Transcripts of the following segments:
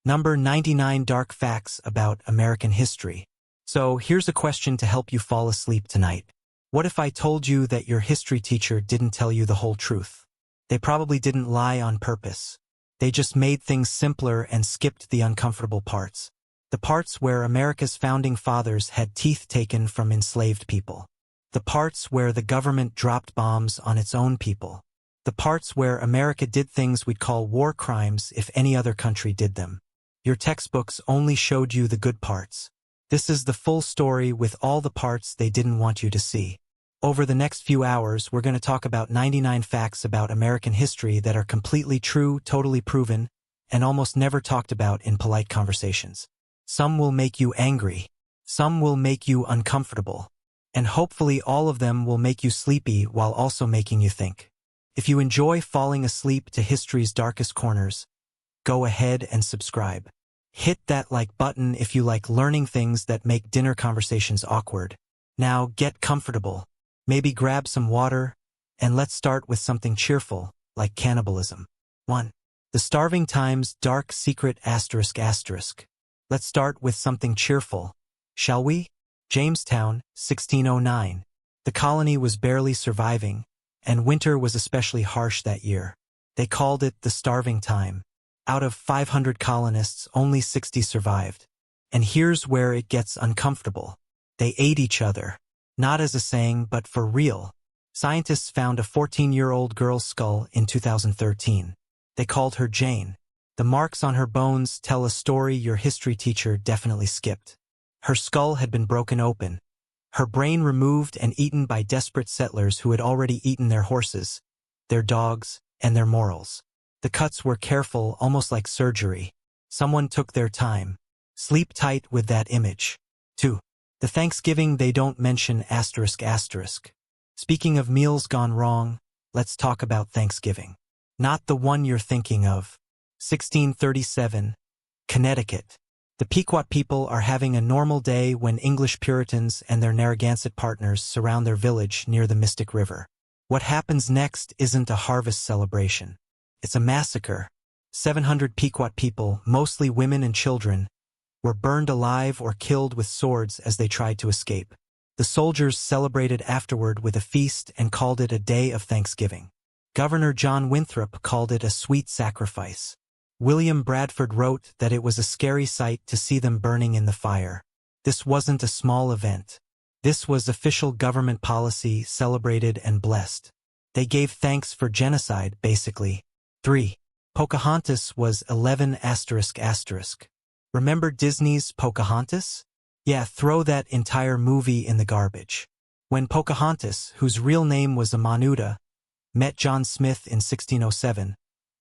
Number 99 Dark Facts About American History. So here's a question to help you fall asleep tonight. What if I told you that your history teacher didn't tell you the whole truth? They probably didn't lie on purpose. They just made things simpler and skipped the uncomfortable parts. The parts where America's founding fathers had teeth taken from enslaved people. The parts where the government dropped bombs on its own people. The parts where America did things we'd call war crimes if any other country did them. Your textbooks only showed you the good parts. This is the full story with all the parts they didn't want you to see. Over the next few hours, we're going to talk about 99 facts about American history that are completely true, totally proven, and almost never talked about in polite conversations. Some will make you angry. Some will make you uncomfortable. And hopefully all of them will make you sleepy while also making you think. If you enjoy falling asleep to history's darkest corners, go ahead and subscribe. Hit that like button if you like learning things that make dinner conversations awkward. Now get comfortable. Maybe grab some water, and let's start with something cheerful, like cannibalism. 1. The Starving Times Dark Secret ***. Let's start with something cheerful, shall we? Jamestown, 1609. The colony was barely surviving, and winter was especially harsh that year. They called it the Starving Time. Out of 500 colonists, only 60 survived. And here's where it gets uncomfortable. They ate each other. Not as a saying, but for real. Scientists found a 14-year-old girl's skull in 2013. They called her Jane. The marks on her bones tell a story your history teacher definitely skipped. Her skull had been broken open, her brain removed and eaten by desperate settlers who had already eaten their horses, their dogs, and their morals. The cuts were careful, almost like surgery. Someone took their time. Sleep tight with that image. 2. The Thanksgiving They Don't Mention ***. Speaking of meals gone wrong, let's talk about Thanksgiving. Not the one you're thinking of. 1637, Connecticut. The Pequot people are having a normal day when English Puritans and their Narragansett partners surround their village near the Mystic River. What happens next isn't a harvest celebration. It's a massacre. 700 Pequot people, mostly women and children, were burned alive or killed with swords as they tried to escape. The soldiers celebrated afterward with a feast and called it a day of Thanksgiving. Governor John Winthrop called it a sweet sacrifice. William Bradford wrote that it was a scary sight to see them burning in the fire. This wasn't a small event. This was official government policy, celebrated and blessed. They gave thanks for genocide, basically. 3. Pocahontas was 11 ***. Remember Disney's Pocahontas? Yeah, throw that entire movie in the garbage. When Pocahontas, whose real name was Amanuda, met John Smith in 1607,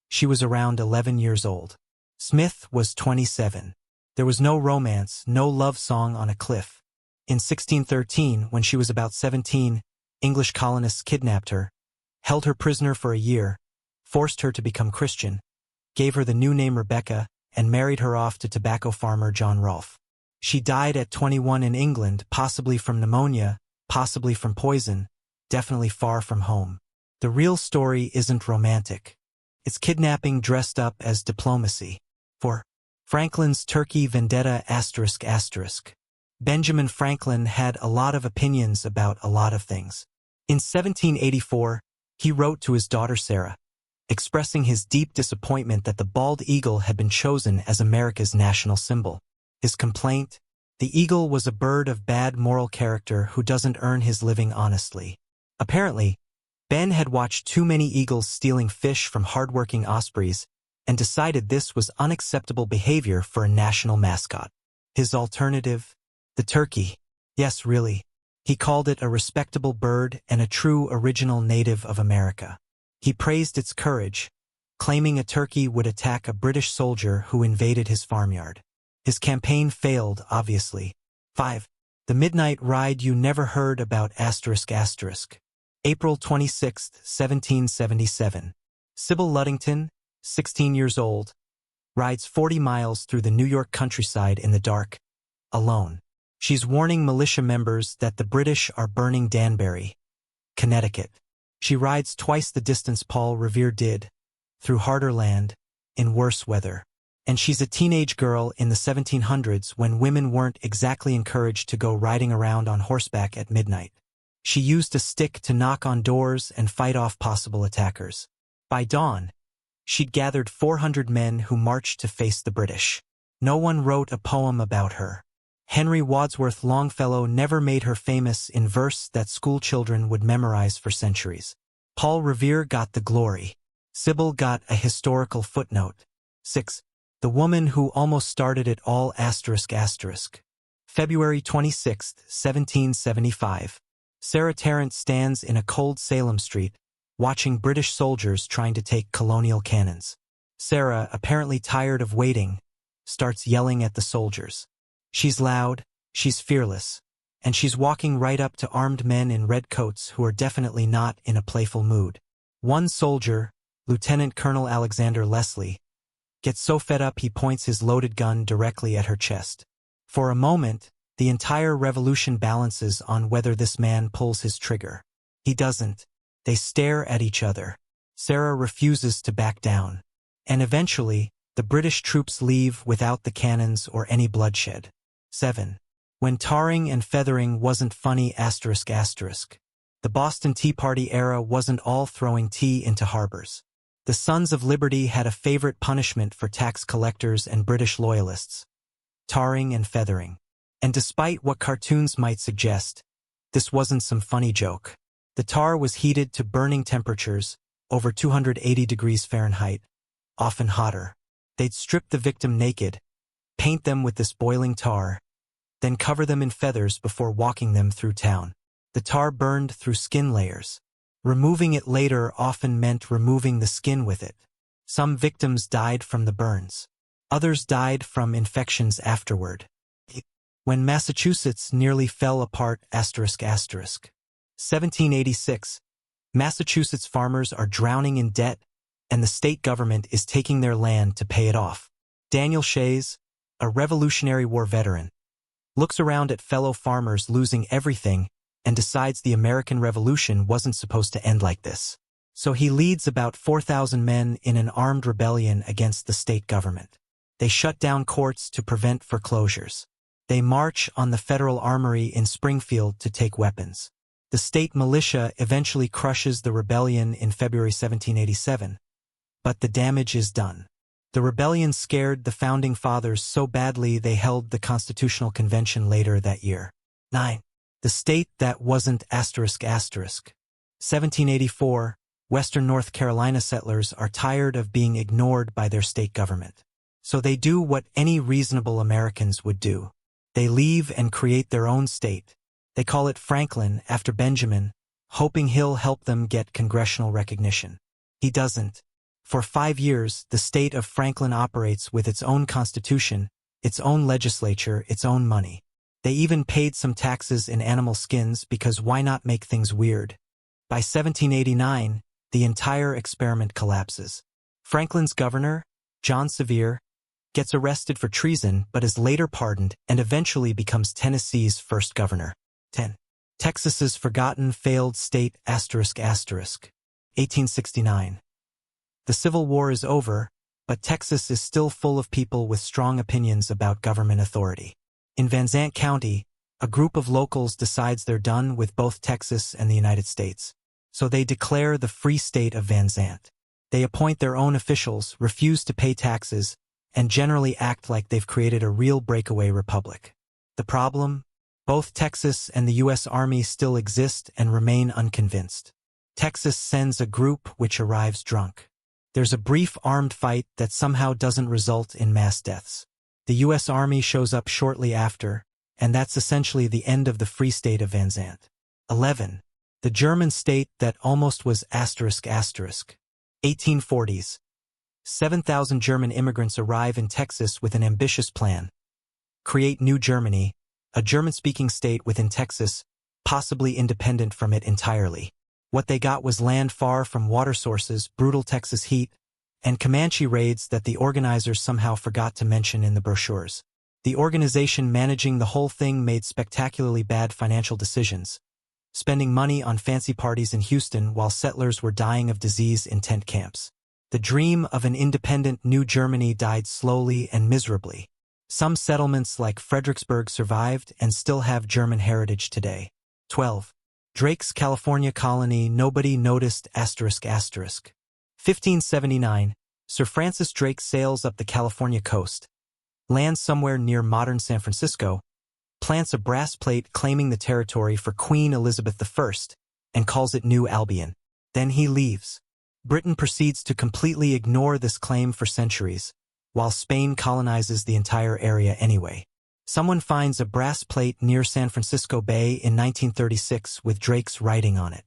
she was around 11 years old. Smith was 27. There was no romance, no love song on a cliff. In 1613, when she was about 17, English colonists kidnapped her, held her prisoner for a year, forced her to become Christian, gave her the new name Rebecca, and married her off to tobacco farmer John Rolfe. She died at 21 in England, possibly from pneumonia, possibly from poison, definitely far from home. The real story isn't romantic. It's kidnapping dressed up as diplomacy. 4. Franklin's Turkey Vendetta ***. Benjamin Franklin had a lot of opinions about a lot of things. In 1784, he wrote to his daughter Sarah, expressing his deep disappointment that the bald eagle had been chosen as America's national symbol. His complaint: the eagle was a bird of bad moral character who doesn't earn his living honestly. Apparently, Ben had watched too many eagles stealing fish from hardworking ospreys and decided this was unacceptable behavior for a national mascot. His alternative? The turkey. Yes, really. He called it a respectable bird and a true original native of America. He praised its courage, claiming a turkey would attack a British soldier who invaded his farmyard. His campaign failed, obviously. 5. The Midnight Ride You Never Heard About ***. April 26, 1777. Sybil Luddington, 16 years old, rides 40 miles through the New York countryside in the dark, alone. She's warning militia members that the British are burning Danbury, Connecticut. She rides twice the distance Paul Revere did, through harder land, in worse weather. And she's a teenage girl in the 1700s when women weren't exactly encouraged to go riding around on horseback at midnight. She used a stick to knock on doors and fight off possible attackers. By dawn, she'd gathered 400 men who marched to face the British. No one wrote a poem about her. Henry Wadsworth Longfellow never made her famous in verse that schoolchildren would memorize for centuries. Paul Revere got the glory. Sybil got a historical footnote. 6. The woman who almost started it all ***. February 26, 1775. Sarah Tarrant stands in a cold Salem street, watching British soldiers trying to take colonial cannons. Sarah, apparently tired of waiting, starts yelling at the soldiers. She's loud, she's fearless, and she's walking right up to armed men in red coats who are definitely not in a playful mood. One soldier, Lieutenant Colonel Alexander Leslie, gets so fed up he points his loaded gun directly at her chest. For a moment, the entire revolution balances on whether this man pulls his trigger. He doesn't. They stare at each other. Sarah refuses to back down. And eventually, the British troops leave without the cannons or any bloodshed. 7. When tarring and feathering wasn't funny ***. The Boston Tea Party era wasn't all throwing tea into harbors. The Sons of Liberty had a favorite punishment for tax collectors and British loyalists: tarring and feathering. And despite what cartoons might suggest, this wasn't some funny joke. The tar was heated to burning temperatures, over 280 degrees Fahrenheit, often hotter. They'd strip the victim naked, paint them with this boiling tar, then cover them in feathers before walking them through town. The tar burned through skin layers. Removing it later often meant removing the skin with it. Some victims died from the burns. Others died from infections afterward. When Massachusetts nearly fell apart ***. 1786, Massachusetts farmers are drowning in debt, and the state government is taking their land to pay it off. Daniel Shays, a Revolutionary War veteran, looks around at fellow farmers losing everything and decides the American Revolution wasn't supposed to end like this. So he leads about 4,000 men in an armed rebellion against the state government. They shut down courts to prevent foreclosures. They march on the Federal Armory in Springfield to take weapons. The state militia eventually crushes the rebellion in February 1787, but the damage is done. The rebellion scared the Founding Fathers so badly they held the Constitutional Convention later that year. 9. The state that wasn't ***. 1784, Western North Carolina settlers are tired of being ignored by their state government. So they do what any reasonable Americans would do. They leave and create their own state. They call it Franklin after Benjamin, hoping he'll help them get congressional recognition. He doesn't. For 5 years, the state of Franklin operates with its own constitution, its own legislature, its own money. They even paid some taxes in animal skins because why not make things weird? By 1789, the entire experiment collapses. Franklin's governor, John Sevier, gets arrested for treason but is later pardoned and eventually becomes Tennessee's first governor. 10. Texas's forgotten failed state ***. 1869. The Civil War is over, but Texas is still full of people with strong opinions about government authority. In Van Zandt County, a group of locals decides they're done with both Texas and the United States. So they declare the Free State of Van Zandt. They appoint their own officials, refuse to pay taxes, and generally act like they've created a real breakaway republic. The problem? Both Texas and the U.S. Army still exist and remain unconvinced. Texas sends a group which arrives drunk. There's a brief armed fight that somehow doesn't result in mass deaths. The U.S. Army shows up shortly after, and that's essentially the end of the Free State of Van Zandt. 11. The German state that almost was ***. 1840s. 7,000 German immigrants arrive in Texas with an ambitious plan. Create New Germany, a German-speaking state within Texas, possibly independent from it entirely. What they got was land far from water sources, brutal Texas heat, and Comanche raids that the organizers somehow forgot to mention in the brochures. The organization managing the whole thing made spectacularly bad financial decisions, spending money on fancy parties in Houston while settlers were dying of disease in tent camps. The dream of an independent New Germany died slowly and miserably. Some settlements like Fredericksburg survived and still have German heritage today. 12. Drake's California colony nobody noticed ***. 1579, Sir Francis Drake sails up the California coast, lands somewhere near modern San Francisco, plants a brass plate claiming the territory for Queen Elizabeth I, and calls it New Albion. Then he leaves. Britain proceeds to completely ignore this claim for centuries, while Spain colonizes the entire area anyway. Someone finds a brass plate near San Francisco Bay in 1936 with Drake's writing on it.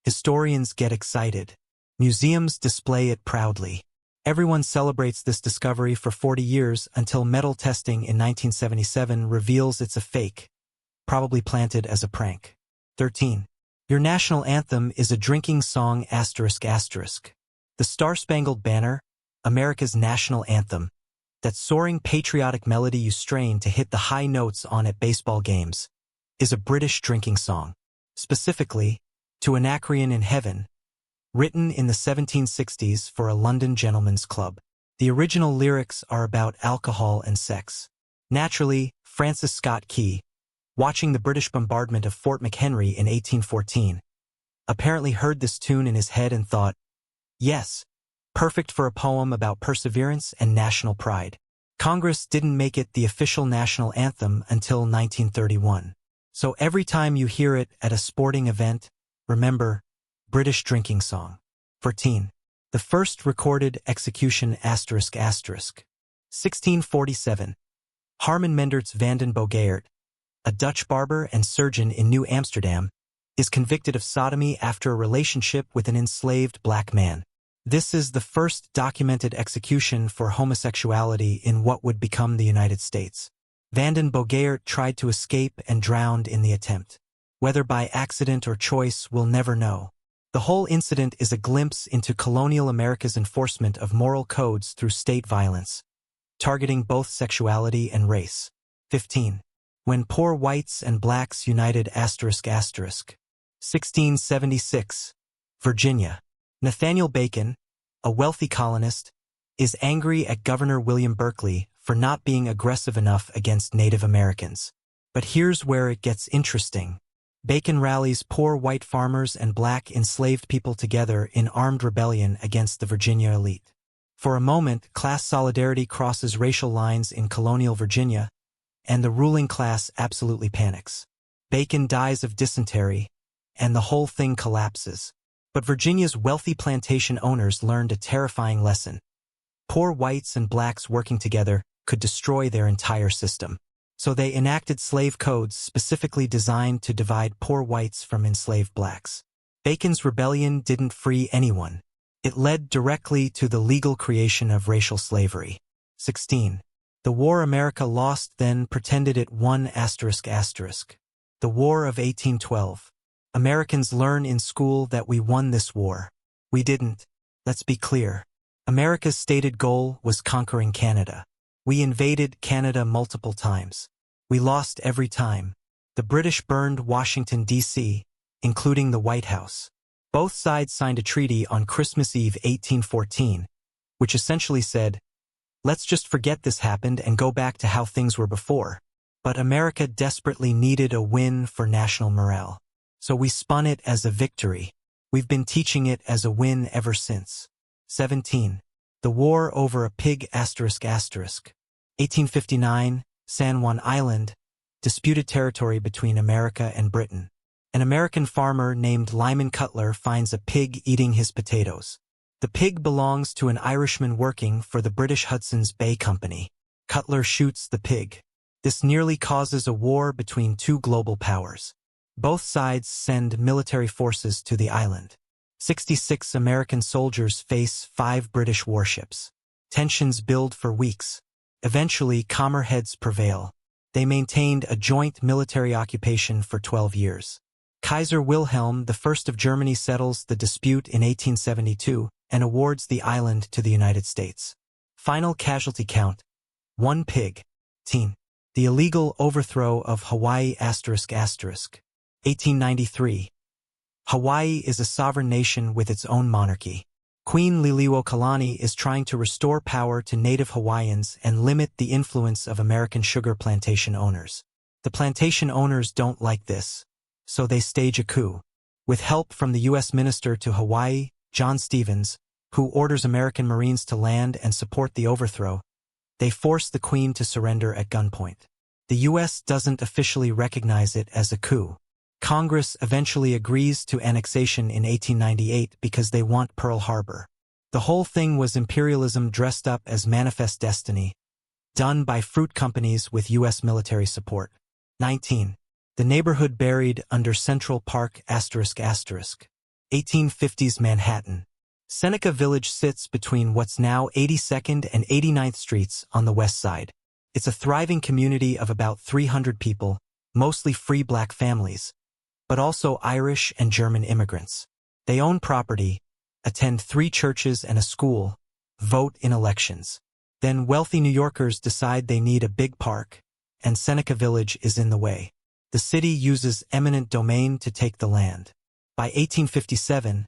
Historians get excited. Museums display it proudly. Everyone celebrates this discovery for 40 years until metal testing in 1977 reveals it's a fake, probably planted as a prank. 13. Your national anthem is a drinking song ***. The Star-Spangled Banner, America's national anthem, that soaring patriotic melody you strain to hit the high notes on at baseball games, is a British drinking song. Specifically, To Anacreon in Heaven, written in the 1760s for a London gentleman's club. The original lyrics are about alcohol and sex. Naturally, Francis Scott Key, watching the British bombardment of Fort McHenry in 1814, apparently heard this tune in his head and thought, yes, perfect for a poem about perseverance and national pride. Congress didn't make it the official national anthem until 1931. So every time you hear it at a sporting event, remember, British drinking song. 14. The first recorded execution ***. 1647. Harmen Menderts van den Bogaert, a Dutch barber and surgeon in New Amsterdam, is convicted of sodomy after a relationship with an enslaved black man. This is the first documented execution for homosexuality in what would become the United States. Van den Bogaert tried to escape and drowned in the attempt. Whether by accident or choice, we'll never know. The whole incident is a glimpse into colonial America's enforcement of moral codes through state violence, targeting both sexuality and race. 15. When Poor Whites and Blacks United ***. 1676. Virginia. Nathaniel Bacon, a wealthy colonist, is angry at Governor William Berkeley for not being aggressive enough against Native Americans. But here's where it gets interesting. Bacon rallies poor white farmers and black enslaved people together in armed rebellion against the Virginia elite. For a moment, class solidarity crosses racial lines in colonial Virginia, and the ruling class absolutely panics. Bacon dies of dysentery, and the whole thing collapses. But Virginia's wealthy plantation owners learned a terrifying lesson. Poor whites and blacks working together could destroy their entire system. So they enacted slave codes specifically designed to divide poor whites from enslaved blacks. Bacon's rebellion didn't free anyone. It led directly to the legal creation of racial slavery. 16. The war America lost then pretended it won ***. The War of 1812. Americans learn in school that we won this war. We didn't. Let's be clear. America's stated goal was conquering Canada. We invaded Canada multiple times. We lost every time. The British burned Washington, D.C., including the White House. Both sides signed a treaty on Christmas Eve 1814, which essentially said, let's just forget this happened and go back to how things were before. But America desperately needed a win for national morale. So we spun it as a victory. We've been teaching it as a win ever since. 17. The War over a Pig ***. 1859, San Juan Island, disputed territory between America and Britain. An American farmer named Lyman Cutler finds a pig eating his potatoes. The pig belongs to an Irishman working for the British Hudson's Bay Company. Cutler shoots the pig. This nearly causes a war between two global powers. Both sides send military forces to the island. 66 American soldiers face 5 British warships. Tensions build for weeks. Eventually, calmer heads prevail. They maintained a joint military occupation for 12 years. Kaiser Wilhelm I of Germany settles the dispute in 1872 and awards the island to the United States. Final casualty count: 1 pig. 18. The illegal overthrow of Hawaii ***. 1893. Hawaii is a sovereign nation with its own monarchy. Queen Liliuokalani is trying to restore power to native Hawaiians and limit the influence of American sugar plantation owners. The plantation owners don't like this, so they stage a coup. With help from the U.S. Minister to Hawaii, John Stevens, who orders American Marines to land and support the overthrow, they force the Queen to surrender at gunpoint. The U.S. doesn't officially recognize it as a coup. Congress eventually agrees to annexation in 1898 because they want Pearl Harbor. The whole thing was imperialism dressed up as manifest destiny, done by fruit companies with U.S. military support. 19. The neighborhood buried under Central Park ***. 1850s Manhattan. Seneca Village sits between what's now 82nd and 89th Streets on the west side. It's a thriving community of about 300 people, mostly free black families, but also Irish and German immigrants. They own property, attend 3 churches and a school, vote in elections. Then wealthy New Yorkers decide they need a big park, and Seneca Village is in the way. The city uses eminent domain to take the land. By 1857,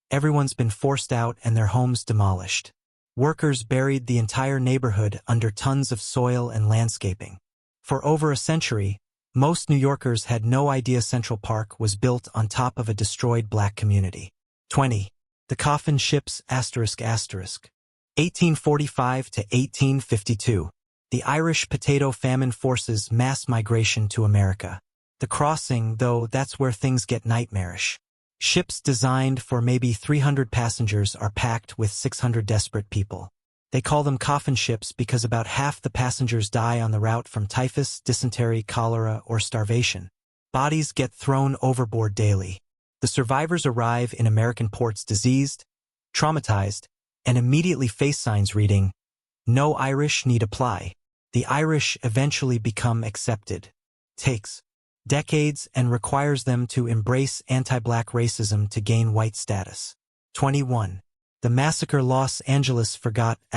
everyone's been forced out and their homes demolished. Workers buried the entire neighborhood under tons of soil and landscaping. For over a century, most New Yorkers had no idea Central Park was built on top of a destroyed black community. 20. The coffin ships ***. 1845 to 1852. The Irish potato famine forces mass migration to America. The crossing, though, that's where things get nightmarish. Ships designed for maybe 300 passengers are packed with 600 desperate people. They call them coffin ships because about half the passengers die on the route from typhus, dysentery, cholera, or starvation. Bodies get thrown overboard daily. The survivors arrive in American ports diseased, traumatized, and immediately face signs reading, "No Irish need apply." The Irish eventually become accepted. Takes decades and requires them to embrace anti-black racism to gain white status. 21. The massacre Los Angeles forgot ***.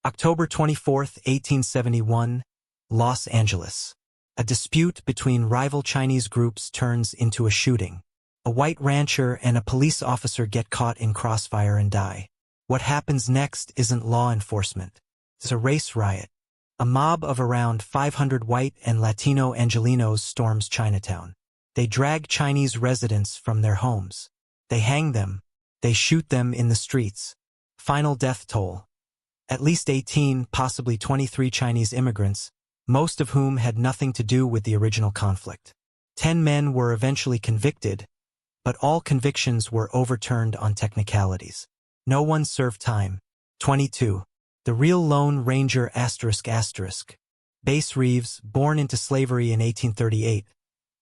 October 24, 1871, Los Angeles. A dispute between rival Chinese groups turns into a shooting. A white rancher and a police officer get caught in crossfire and die. What happens next isn't law enforcement. It's a race riot. A mob of around 500 white and Latino Angelenos storms Chinatown. They drag Chinese residents from their homes. They hang them. They shoot them in the streets. Final death toll. At least 18, possibly 23 Chinese immigrants, most of whom had nothing to do with the original conflict. 10 men were eventually convicted, but all convictions were overturned on technicalities. No one served time. 22. The real Lone Ranger ***. Bass Reeves, born into slavery in 1838,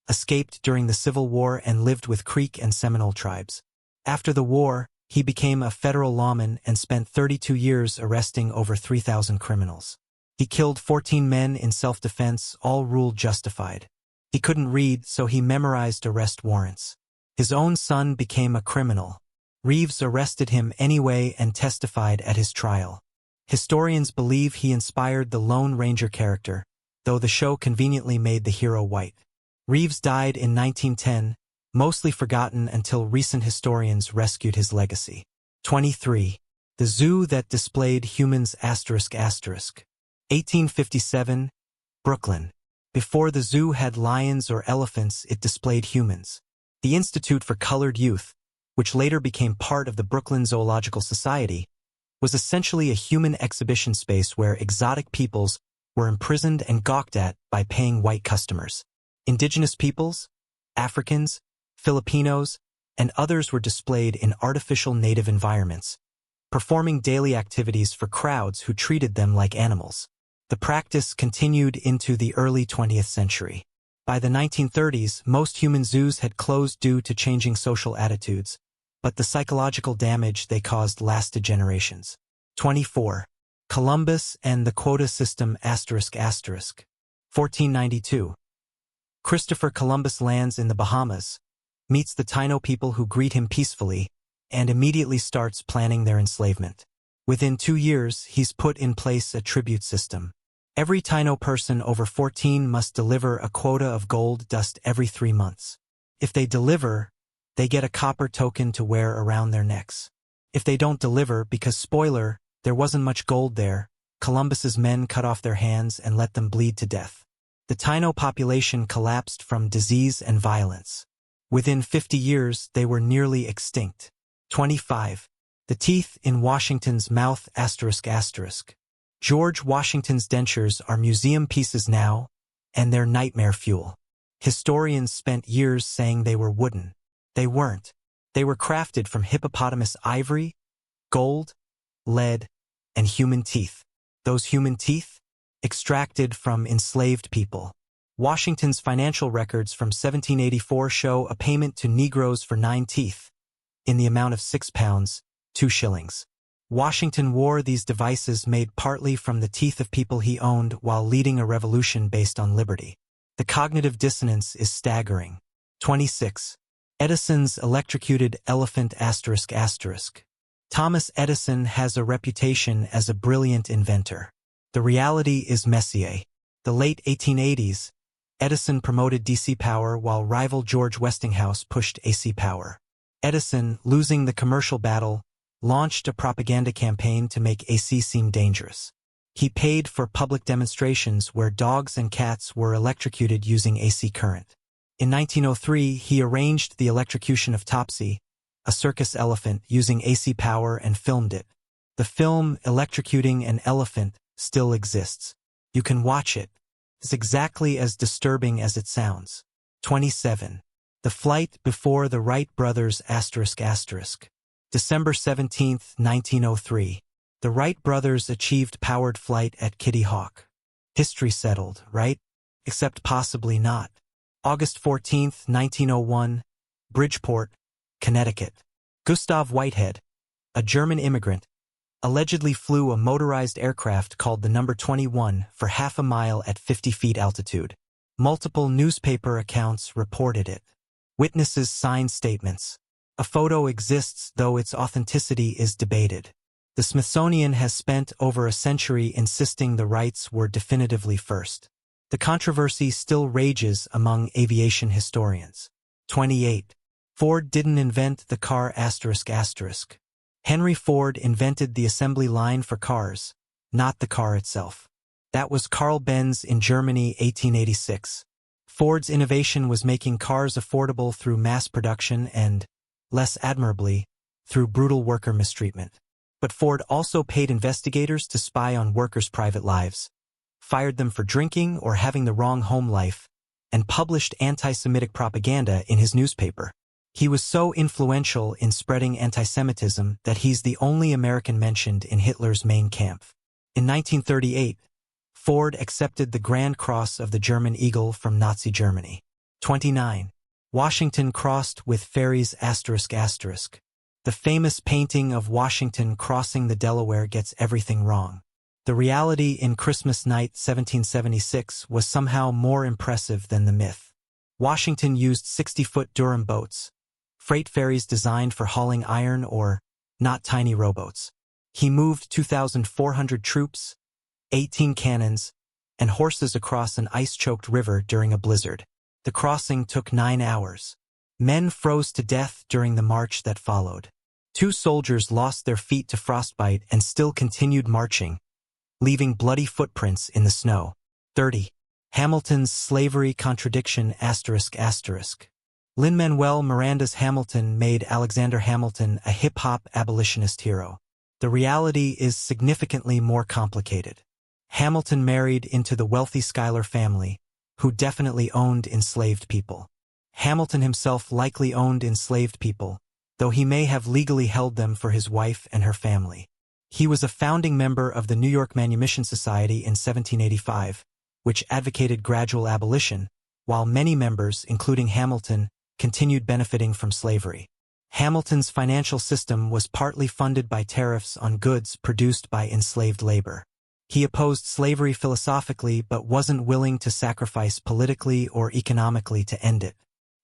escaped during the Civil War and lived with Creek and Seminole tribes. After the war, he became a federal lawman and spent 32 years arresting over 3,000 criminals. He killed 14 men in self-defense, all ruled justified. He couldn't read, so he memorized arrest warrants. His own son became a criminal. Reeves arrested him anyway and testified at his trial. Historians believe he inspired the Lone Ranger character, though the show conveniently made the hero white. Reeves died in 1910, mostly forgotten until recent historians rescued his legacy. 23. The zoo that displayed humans ***. 1857, Brooklyn. Before the zoo had lions or elephants, it displayed humans. The Institute for Colored Youth, which later became part of the Brooklyn Zoological Society, was essentially a human exhibition space where exotic peoples were imprisoned and gawked at by paying white customers. Indigenous peoples, Africans, Filipinos, and others were displayed in artificial native environments, performing daily activities for crowds who treated them like animals. The practice continued into the early 20th century. By the 1930s, most human zoos had closed due to changing social attitudes, but the psychological damage they caused lasted generations. 24. Columbus and the Quota System ***. 1492. Christopher Columbus lands in the Bahamas, meets the Taino people who greet him peacefully, and immediately starts planning their enslavement. Within 2 years, he's put in place a tribute system. Every Taino person over 14 must deliver a quota of gold dust every 3 months. If they deliver, they get a copper token to wear around their necks. If they don't deliver, because spoiler, there wasn't much gold there, Columbus's men cut off their hands and let them bleed to death. The Taino population collapsed from disease and violence. Within 50 years, they were nearly extinct. 25. The teeth in Washington's mouth ***. George Washington's dentures are museum pieces now, and they're nightmare fuel. Historians spent years saying they were wooden. They weren't. They were crafted from hippopotamus ivory, gold, lead, and human teeth. Those human teeth? Extracted from enslaved people. Washington's financial records from 1784 show a payment to Negroes for 9 teeth, in the amount of £6, 2 shillings. Washington wore these devices made partly from the teeth of people he owned while leading a revolution based on liberty. The cognitive dissonance is staggering. 26. Edison's electrocuted elephant ***. Thomas Edison has a reputation as a brilliant inventor. The reality is Messier. The late 1880s, Edison promoted DC power while rival George Westinghouse pushed AC power. Edison, losing the commercial battle, launched a propaganda campaign to make AC seem dangerous. He paid for public demonstrations where dogs and cats were electrocuted using AC current. In 1903, he arranged the electrocution of Topsy, a circus elephant, using AC power and filmed it. The film Electrocuting an Elephant still exists. You can watch it. It's exactly as disturbing as it sounds. 27. The flight before the Wright brothers ***. December 17, 1903. The Wright brothers achieved powered flight at Kitty Hawk. History settled, right? Except possibly not. August 14, 1901. Bridgeport, Connecticut. Gustav Whitehead, a German immigrant, allegedly flew a motorized aircraft called the No. 21 for half a mile at 50 feet altitude. Multiple newspaper accounts reported it. Witnesses signed statements. A photo exists, though its authenticity is debated. The Smithsonian has spent over a century insisting the Wrights were definitively first. The controversy still rages among aviation historians. 28. Ford didn't invent the car ***. Henry Ford invented the assembly line for cars, not the car itself. That was Carl Benz in Germany, 1886. Ford's innovation was making cars affordable through mass production and, less admirably, through brutal worker mistreatment. But Ford also paid investigators to spy on workers' private lives, fired them for drinking or having the wrong home life, and published anti-Semitic propaganda in his newspaper. He was so influential in spreading anti-Semitism that he's the only American mentioned in Hitler's Mein Kampf. In 1938, Ford accepted the Grand Cross of the German Eagle from Nazi Germany. 29. Washington crossed with ferries ***. The famous painting of Washington crossing the Delaware gets everything wrong. The reality in Christmas night 1776 was somehow more impressive than the myth. Washington used 60-foot Durham boats, freight ferries designed for hauling iron or, not tiny rowboats. He moved 2,400 troops, 18 cannons, and horses across an ice-choked river during a blizzard. The crossing took 9 hours. Men froze to death during the march that followed. 2 soldiers lost their feet to frostbite and still continued marching, leaving bloody footprints in the snow. 30. Hamilton's slavery contradiction ***. Lin-Manuel Miranda's Hamilton made Alexander Hamilton a hip-hop abolitionist hero. The reality is significantly more complicated. Hamilton married into the wealthy Schuyler family, who definitely owned enslaved people. Hamilton himself likely owned enslaved people, though he may have legally held them for his wife and her family. He was a founding member of the New York Manumission Society in 1785, which advocated gradual abolition, while many members, including Hamilton, continued benefiting from slavery. Hamilton's financial system was partly funded by tariffs on goods produced by enslaved labor. He opposed slavery philosophically but wasn't willing to sacrifice politically or economically to end it.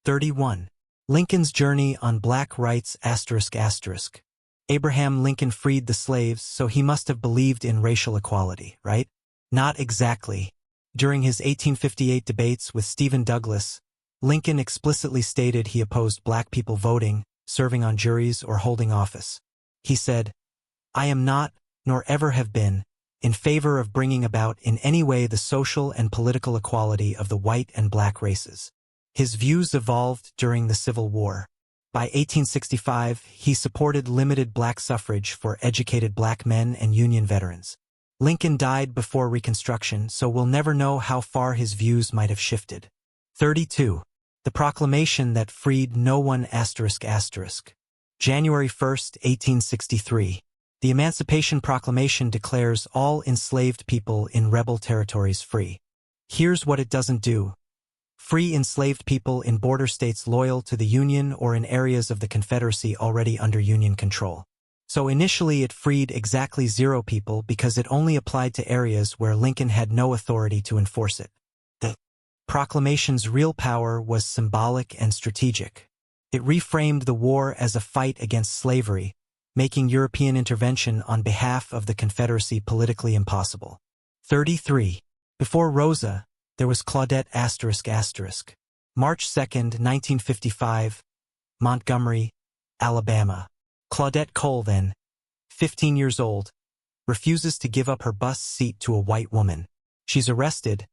31. Lincoln's journey on black rights ***. Abraham Lincoln freed the slaves, so he must have believed in racial equality, right? Not exactly. During his 1858 debates with Stephen Douglas, Lincoln explicitly stated he opposed black people voting, serving on juries, or holding office. He said, "I am not, nor ever have been, in favor of bringing about in any way the social and political equality of the white and black races." His views evolved during the Civil War. By 1865, he supported limited black suffrage for educated black men and Union veterans. Lincoln died before Reconstruction, so we'll never know how far his views might have shifted. 32. The Proclamation that Freed No One ***. January 1, 1863. The Emancipation Proclamation declares all enslaved people in rebel territories free. Here's what it doesn't do. Free enslaved people in border states loyal to the Union or in areas of the Confederacy already under Union control. So initially it freed exactly 0 people because it only applied to areas where Lincoln had no authority to enforce it. The proclamation's real power was symbolic and strategic. It reframed the war as a fight against slavery, making European intervention on behalf of the Confederacy politically impossible. 33. Before Rosa, there was Claudette ***. March 2, 1955, Montgomery, Alabama. Claudette Cole, then 15 years old, refuses to give up her bus seat to a white woman. She's arrested,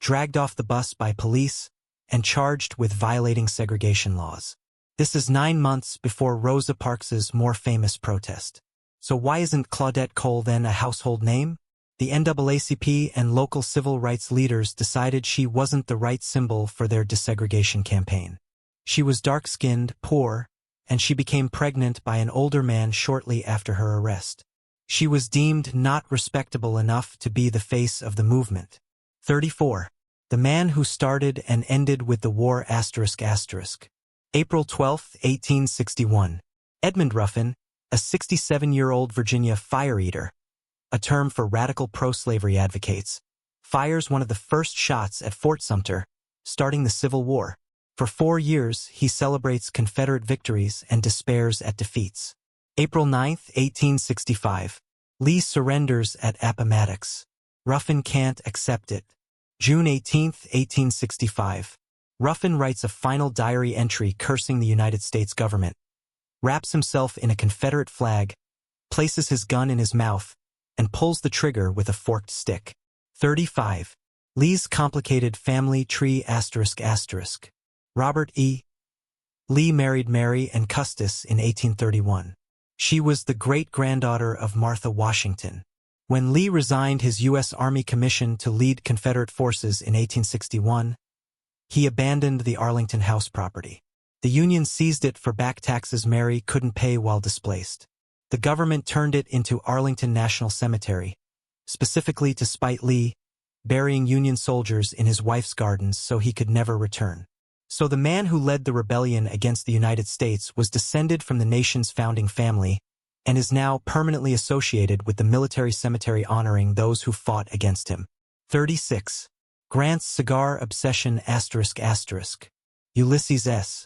dragged off the bus by police, and charged with violating segregation laws. This is 9 months before Rosa Parks's more famous protest. So why isn't Claudette Cole then a household name? The NAACP and local civil rights leaders decided she wasn't the right symbol for their desegregation campaign. She was dark-skinned, poor, and she became pregnant by an older man shortly after her arrest. She was deemed not respectable enough to be the face of the movement. 34. The man who started and ended with the war ***. April 12, 1861. Edmund Ruffin, a 67-year-old Virginia fire-eater, a term for radical pro-slavery advocates, fires one of the first shots at Fort Sumter, starting the Civil War. For 4 years, he celebrates Confederate victories and despairs at defeats. April 9, 1865. Lee surrenders at Appomattox. Ruffin can't accept it. June 18, 1865. Ruffin writes a final diary entry cursing the United States government, wraps himself in a Confederate flag, places his gun in his mouth, and pulls the trigger with a forked stick. 35. Lee's complicated family tree ***. Robert E. Lee married Mary and Custis in 1831. She was the great-granddaughter of Martha Washington. When Lee resigned his U.S. Army commission to lead Confederate forces in 1861, he abandoned the Arlington House property. The Union seized it for back taxes Mary couldn't pay while displaced. The government turned it into Arlington National Cemetery, specifically to spite Lee, burying Union soldiers in his wife's gardens so he could never return. So the man who led the rebellion against the United States was descended from the nation's founding family and is now permanently associated with the military cemetery honoring those who fought against him. 36. Grant's cigar obsession ***. Ulysses S.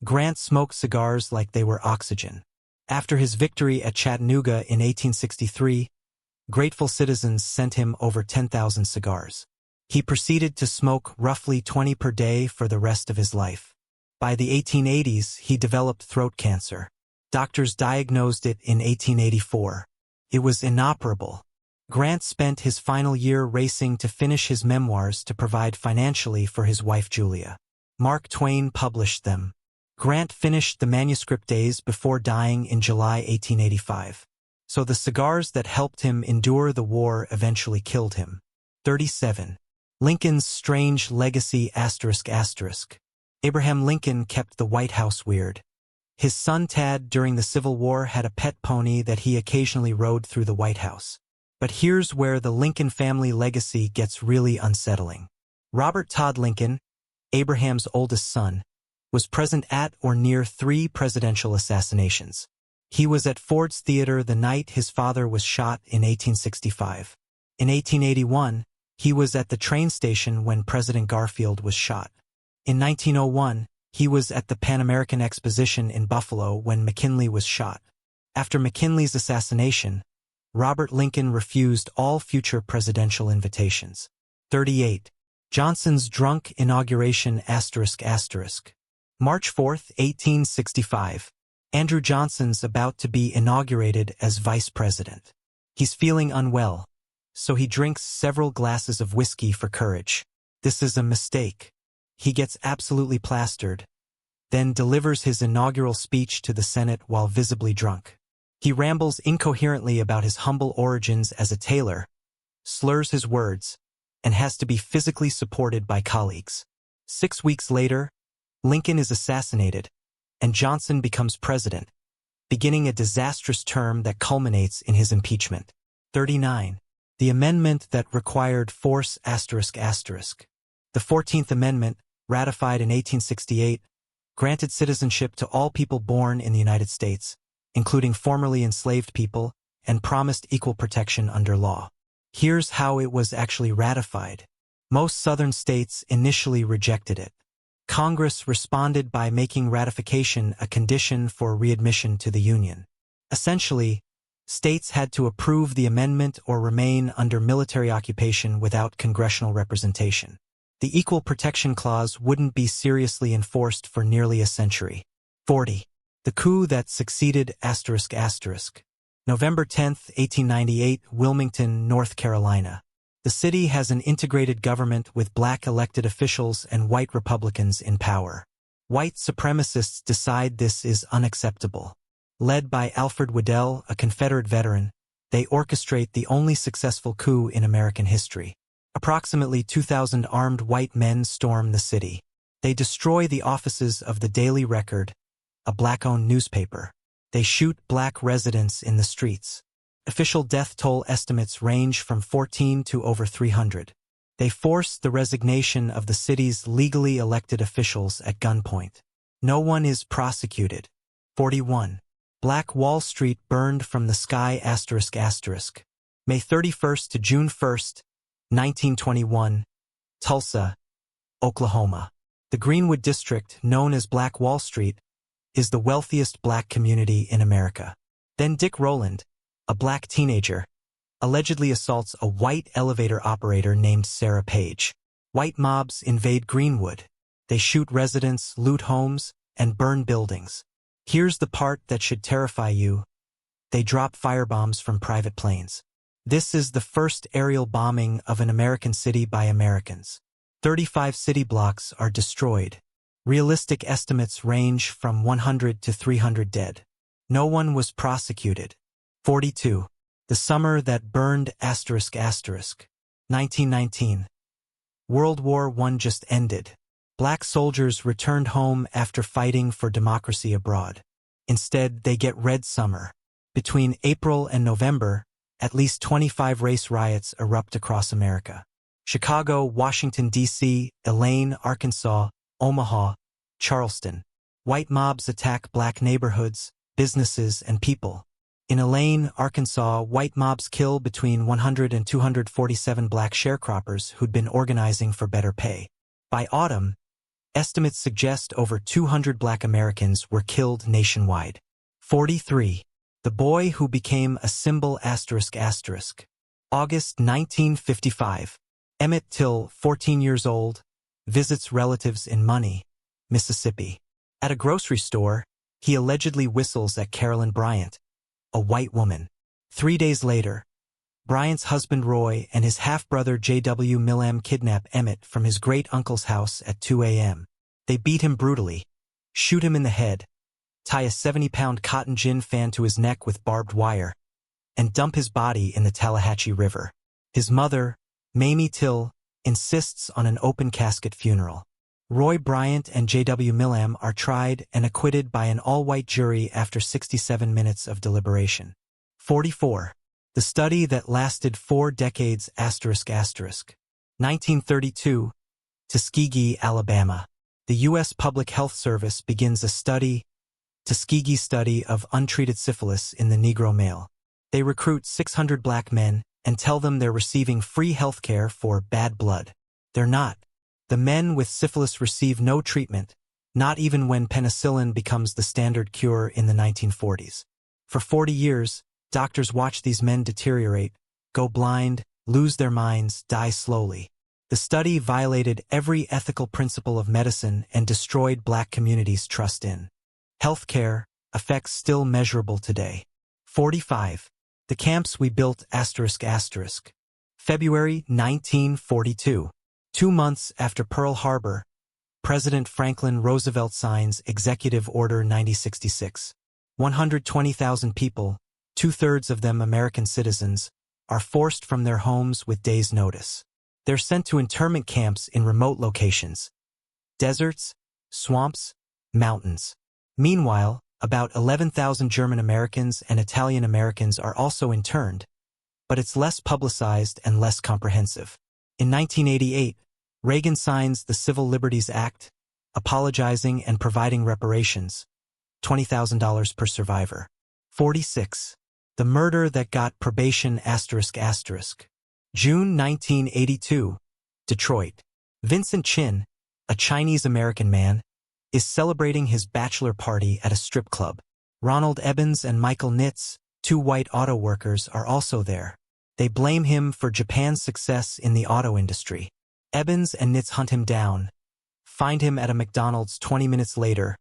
Grant smoked cigars like they were oxygen. After his victory at Chattanooga in 1863, grateful citizens sent him over 10,000 cigars. He proceeded to smoke roughly 20 per day for the rest of his life. By the 1880s, he developed throat cancer. Doctors diagnosed it in 1884. It was inoperable. Grant spent his final year racing to finish his memoirs to provide financially for his wife Julia. Mark Twain published them. Grant finished the manuscript days before dying in July 1885. So the cigars that helped him endure the war eventually killed him. 37. Lincoln's strange legacy ***. Abraham Lincoln kept the White House weird. His son Tad during the Civil War had a pet pony that he occasionally rode through the White House. But here's where the Lincoln family legacy gets really unsettling. Robert Todd Lincoln, Abraham's oldest son, was present at or near 3 presidential assassinations. He was at Ford's Theater the night his father was shot in 1865. In 1881, he was at the train station when President Garfield was shot. In 1901, he was at the Pan American Exposition in Buffalo when McKinley was shot. After McKinley's assassination, Robert Lincoln refused all future presidential invitations. 38. Johnson's drunk inauguration ***. March 4, 1865. Andrew Johnson's about to be inaugurated as vice president. He's feeling unwell, so he drinks several glasses of whiskey for courage. This is a mistake. He gets absolutely plastered, then delivers his inaugural speech to the Senate while visibly drunk. He rambles incoherently about his humble origins as a tailor, slurs his words, and has to be physically supported by colleagues. 6 weeks later, Lincoln is assassinated, and Johnson becomes president, beginning a disastrous term that culminates in his impeachment. 39. The amendment that required force ***. The 14th Amendment, ratified in 1868, granted citizenship to all people born in the United States, including formerly enslaved people, and promised equal protection under law. Here's how it was actually ratified. Most southern states initially rejected it. Congress responded by making ratification a condition for readmission to the Union. Essentially, states had to approve the amendment or remain under military occupation without congressional representation. The Equal Protection Clause wouldn't be seriously enforced for nearly a century. 40. The coup that succeeded ***. November 10, 1898, Wilmington, North Carolina. The city has an integrated government with black elected officials and white Republicans in power. White supremacists decide this is unacceptable. Led by Alfred Waddell, a Confederate veteran, they orchestrate the only successful coup in American history. Approximately 2,000 armed white men storm the city. They destroy the offices of the Daily Record, a black-owned newspaper. They shoot black residents in the streets. Official death toll estimates range from 14 to over 300. They force the resignation of the city's legally elected officials at gunpoint. No one is prosecuted. 41. Black Wall Street burned from the sky ***. May 31st to June 1st, 1921, Tulsa, Oklahoma. The Greenwood District, known as Black Wall Street, is the wealthiest black community in America. Then Dick Rowland, a black teenager, allegedly assaults a white elevator operator named Sarah Page. White mobs invade Greenwood. They shoot residents, loot homes, and burn buildings. Here's the part that should terrify you. They drop firebombs from private planes. This is the first aerial bombing of an American city by Americans. 35 city blocks are destroyed. Realistic estimates range from 100 to 300 dead. No one was prosecuted. 42. The summer that burned ***. 1919. World War I just ended. Black soldiers returned home after fighting for democracy abroad. Instead, they get red summer. Between April and November, at least 25 race riots erupt across America. Chicago, Washington, D.C., Elaine, Arkansas, Omaha, Charleston. White mobs attack black neighborhoods, businesses, and people. In Elaine, Arkansas, white mobs kill between 100 and 247 black sharecroppers who'd been organizing for better pay. By autumn, estimates suggest over 200 black Americans were killed nationwide. 43. The boy who became a symbol ***. August 1955. Emmett Till, 14 years old, visits relatives in Money, Mississippi. At a grocery store, he allegedly whistles at Carolyn Bryant, a white woman. 3 days later, Bryant's husband Roy and his half-brother J.W. Millam kidnap Emmett from his great-uncle's house at 2 a.m. They beat him brutally, shoot him in the head, tie a 70-pound cotton gin fan to his neck with barbed wire, and dump his body in the Tallahatchie River. His mother, Mamie Till, insists on an open-casket funeral. Roy Bryant and J.W. Millam are tried and acquitted by an all-white jury after 67 minutes of deliberation. 44. The study that lasted 4 decades ***. 1932, Tuskegee, Alabama. The U.S. Public Health Service begins a Tuskegee study of untreated syphilis in the Negro male. They recruit 600 black men and tell them they're receiving free health care for bad blood. They're not. The men with syphilis receive no treatment, not even when penicillin becomes the standard cure in the 1940s. For 40 years, doctors watch these men deteriorate, go blind, lose their minds, die slowly. The study violated every ethical principle of medicine and destroyed black communities' trust in healthcare, effects still measurable today. 45. The camps we built ***. February 1942. 2 months after Pearl Harbor, President Franklin Roosevelt signs Executive Order 9066. 120,000 people, 2/3 of them American citizens, are forced from their homes with days' notice. They're sent to internment camps in remote locations: deserts, swamps, mountains. Meanwhile, about 11,000 German Americans and Italian Americans are also interned, but it's less publicized and less comprehensive. In 1988, Reagan signs the Civil Liberties Act, apologizing and providing reparations, $20,000 per survivor. 46. The murder that got probation ***. June 1982, Detroit. Vincent Chin, a Chinese-American man, is celebrating his bachelor party at a strip club. Ronald Ebbins and Michael Nitz, 2 white auto workers, are also there. They blame him for Japan's success in the auto industry. Ebbins and Nitz hunt him down, find him at a McDonald's 20 minutes later,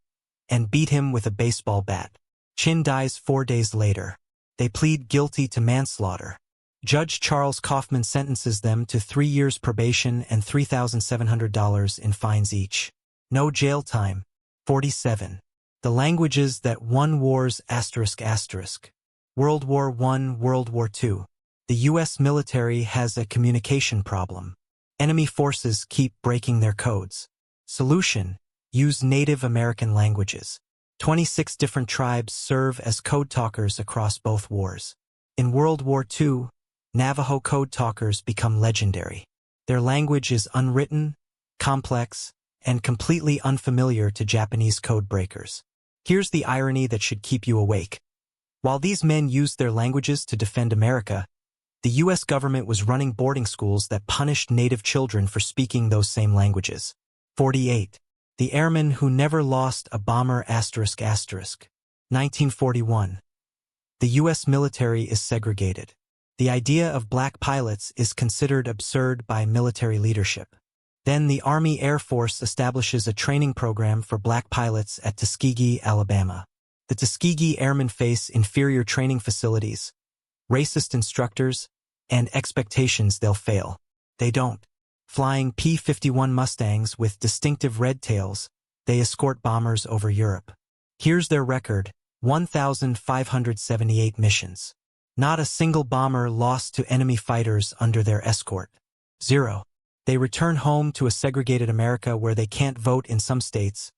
and beat him with a baseball bat. Chin dies 4 days later. They plead guilty to manslaughter. Judge Charles Kaufman sentences them to 3 years probation and $3,700 in fines each. No jail time. 47. The languages that won wars ***. World War I, World War II. The U.S. military has a communication problem. Enemy forces keep breaking their codes. Solution: use Native American languages. 26 different tribes serve as code talkers across both wars. In World War II, Navajo code talkers become legendary. Their language is unwritten, complex, and completely unfamiliar to Japanese code breakers. Here's the irony that should keep you awake. While these men used their languages to defend America, the U.S. government was running boarding schools that punished Native children for speaking those same languages. 48. The airmen who never lost a bomber ***. 1941. The U.S. military is segregated. The idea of black pilots is considered absurd by military leadership. Then the Army Air Force establishes a training program for black pilots at Tuskegee, Alabama. The Tuskegee Airmen face inferior training facilities, racist instructors, and expectations they'll fail. They don't. Flying P-51 Mustangs with distinctive red tails, they escort bombers over Europe. Here's their record: 1,578 missions. Not a single bomber lost to enemy fighters under their escort. 0. They return home to a segregated America where they can't vote in some states,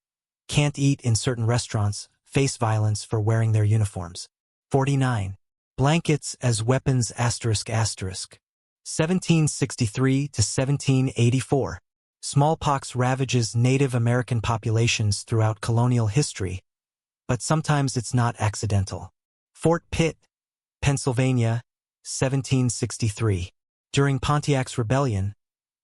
can't eat in certain restaurants, face violence for wearing their uniforms. 49. Blankets as weapons ***. 1763 to 1784. Smallpox ravages Native American populations throughout colonial history, but sometimes it's not accidental. Fort Pitt, Pennsylvania, 1763. During Pontiac's Rebellion,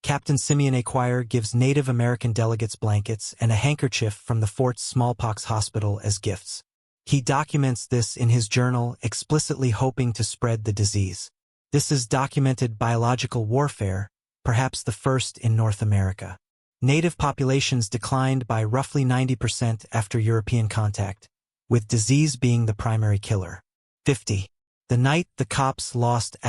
Captain Simeon Acquire gives Native American delegates blankets and a handkerchief from the fort's smallpox hospital as gifts. He documents this in his journal, explicitly hoping to spread the disease. This is documented biological warfare, perhaps the first in North America. Native populations declined by roughly 90% after European contact, with disease being the primary killer. 50. The night the cops lost ***.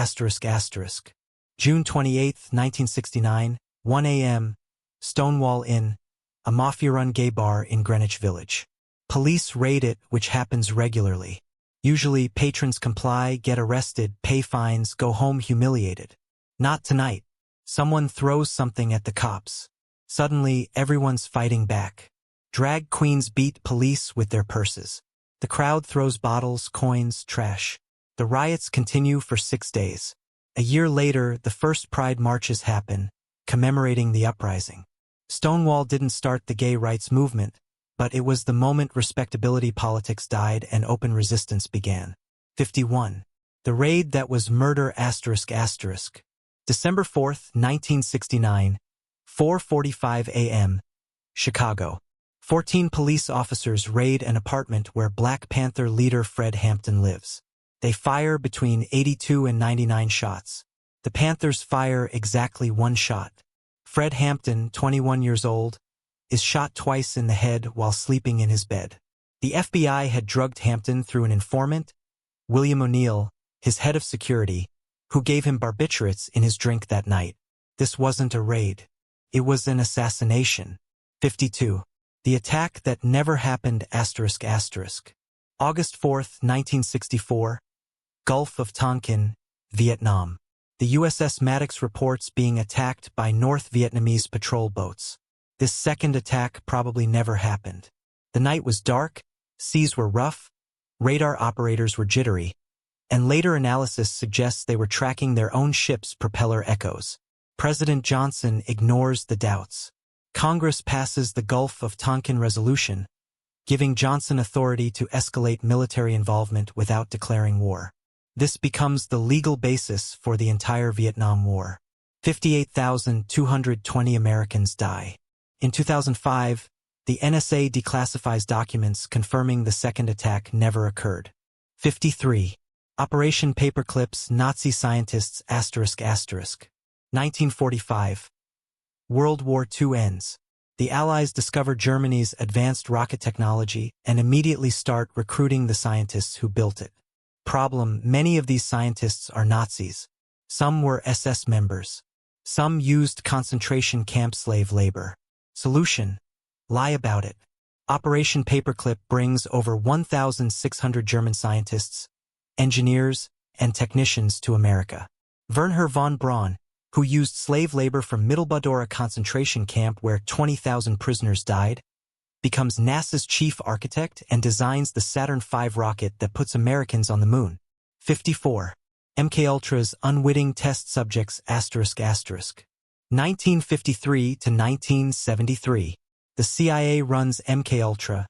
June 28, 1969, 1 a.m., Stonewall Inn, a mafia-run gay bar in Greenwich Village. Police raid it, which happens regularly. Usually patrons comply, get arrested, pay fines, go home humiliated. Not tonight. Someone throws something at the cops. Suddenly, everyone's fighting back. Drag queens beat police with their purses. The crowd throws bottles, coins, trash. The riots continue for 6 days. A year later, the first Pride marches happen, commemorating the uprising. Stonewall didn't start the gay rights movement, but it was the moment respectability politics died and open resistance began. 51. The raid that was murder ***. December 4, 1969, 4:45 a.m., Chicago. 14 police officers raid an apartment where Black Panther leader Fred Hampton lives. They fire between 82 and 99 shots. The Panthers fire exactly 1 shot. Fred Hampton, 21 years old, is shot twice in the head while sleeping in his bed. The FBI had drugged Hampton through an informant, William O'Neill, his head of security, who gave him barbiturates in his drink that night. This wasn't a raid. It was an assassination. 52. The attack that never happened ***. August 4, 1964. Gulf of Tonkin, Vietnam. The USS Maddox reports being attacked by North Vietnamese patrol boats. This second attack probably never happened. The night was dark, seas were rough, radar operators were jittery, and later analysis suggests they were tracking their own ship's propeller echoes. President Johnson ignores the doubts. Congress passes the Gulf of Tonkin Resolution, giving Johnson authority to escalate military involvement without declaring war. This becomes the legal basis for the entire Vietnam War. 58,220 Americans die. In 2005, the NSA declassifies documents confirming the second attack never occurred. 53. Operation Paperclip's Nazi Scientists ***. 1945. World War II ends. The Allies discover Germany's advanced rocket technology and immediately start recruiting the scientists who built it. Problem: many of these scientists are Nazis. Some were SS members. Some used concentration camp slave labor. Solution: lie about it. Operation Paperclip brings over 1,600 German scientists, engineers, and technicians to America. Werner von Braun, who used slave labor from Mittelbau concentration camp where 20,000 prisoners died, becomes NASA's chief architect and designs the Saturn V rocket that puts Americans on the moon. 54. MKUltra's unwitting test subjects ***. 1953 to 1973. The CIA runs MKUltra,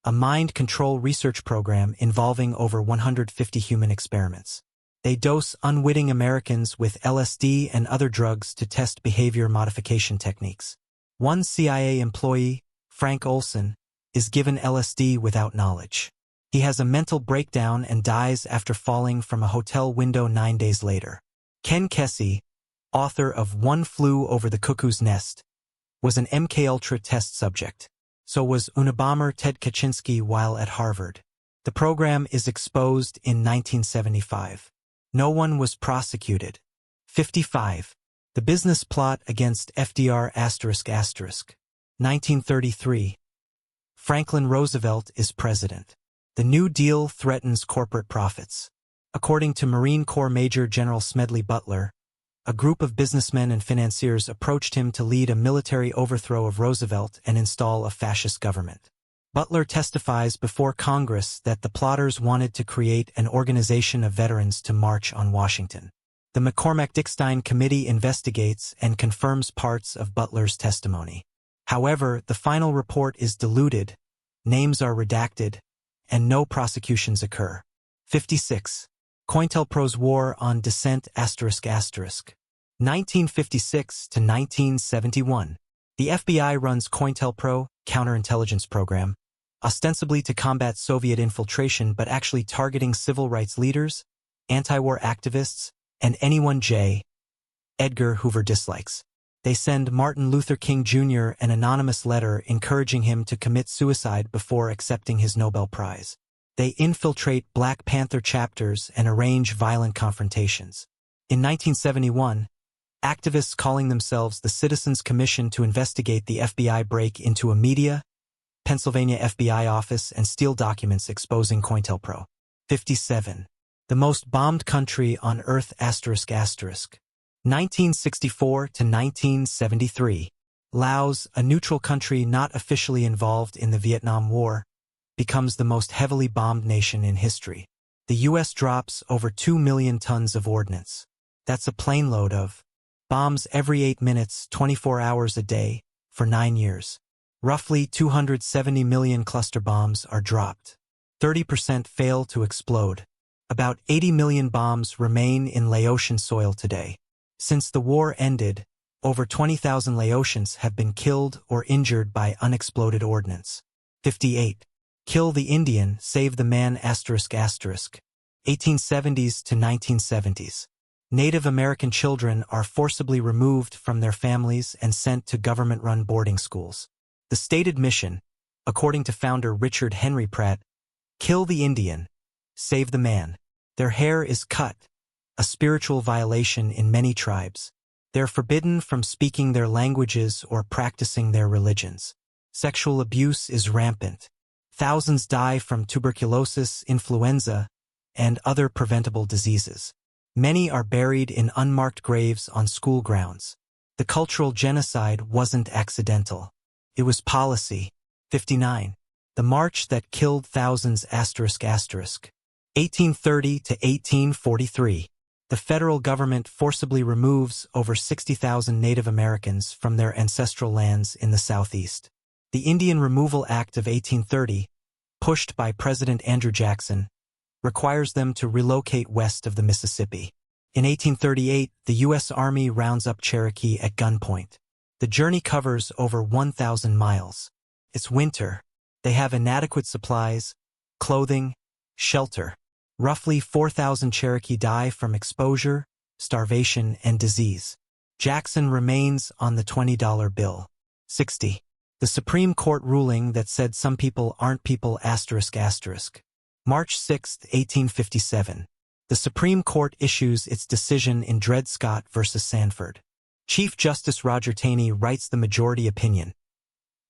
a mind control research program involving over 150 human experiments. They dose unwitting Americans with LSD and other drugs to test behavior modification techniques. One CIA employee, Frank Olson, is given LSD without knowledge. He has a mental breakdown and dies after falling from a hotel window 9 days later. Ken Kesey, author of One Flew Over the Cuckoo's Nest, was an MKUltra test subject. So was Unabomber Ted Kaczynski while at Harvard. The program is exposed in 1975. No one was prosecuted. 55. The business plot against FDR ***. 1933. Franklin Roosevelt is president. The New Deal threatens corporate profits. According to Marine Corps Major General Smedley Butler, a group of businessmen and financiers approached him to lead a military overthrow of Roosevelt and install a fascist government. Butler testifies before Congress that the plotters wanted to create an organization of veterans to march on Washington. The McCormack-Dickstein Committee investigates and confirms parts of Butler's testimony. However, the final report is diluted, names are redacted, and no prosecutions occur. 56. COINTELPRO's War on Dissent ***. 1956 to 1971. The FBI runs COINTELPRO, counterintelligence program, ostensibly to combat Soviet infiltration but actually targeting civil rights leaders, anti-war activists, and anyone J. Edgar Hoover dislikes. They send Martin Luther King Jr. an anonymous letter encouraging him to commit suicide before accepting his Nobel Prize. They infiltrate Black Panther chapters and arrange violent confrontations. In 1971, activists calling themselves the Citizens Commission to investigate the FBI break into a media, Pennsylvania FBI office and steal documents exposing COINTELPRO. 57. The most bombed country on Earth ***. 1964 to 1973. Laos, a neutral country not officially involved in the Vietnam War, becomes the most heavily bombed nation in history. The U.S. drops over 2 million tons of ordnance. That's a plane load of bombs every 8 minutes, 24 hours a day, for 9 years. Roughly 270 million cluster bombs are dropped. 30% fail to explode. About 80 million bombs remain in Laotian soil today. Since the war ended, over 20,000 Laotians have been killed or injured by unexploded ordnance. 58. Kill the Indian, Save the Man ***. 1870s to 1970s. Native American children are forcibly removed from their families and sent to government-run boarding schools. The stated mission, According to founder Richard Henry Pratt, kill the Indian, save the man. Their hair is cut, a spiritual violation in many tribes. They're forbidden from speaking their languages or practicing their religions. Sexual abuse is rampant. Thousands die from tuberculosis, influenza, and other preventable diseases. Many are buried in unmarked graves on school grounds. The cultural genocide wasn't accidental. It was policy. 59. The march that killed thousands ***. 1830 to 1843. The federal government forcibly removes over 60,000 Native Americans from their ancestral lands in the Southeast. The Indian Removal Act of 1830, pushed by President Andrew Jackson, requires them to relocate west of the Mississippi. In 1838, the U.S. Army rounds up Cherokee at gunpoint. The journey covers over 1,000 miles. It's winter. They have inadequate supplies, clothing, shelter. Roughly 4,000 Cherokee die from exposure, starvation, and disease. Jackson remains on the $20 bill. 60. The Supreme Court ruling that said some people aren't people ***. March 6, 1857. The Supreme Court issues its decision in Dred Scott v. Sanford. Chief Justice Roger Taney writes the majority opinion.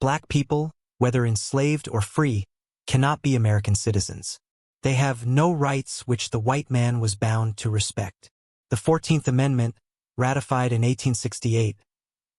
Black people, whether enslaved or free, cannot be American citizens. They have no rights which the white man was bound to respect. The 14th Amendment, ratified in 1868,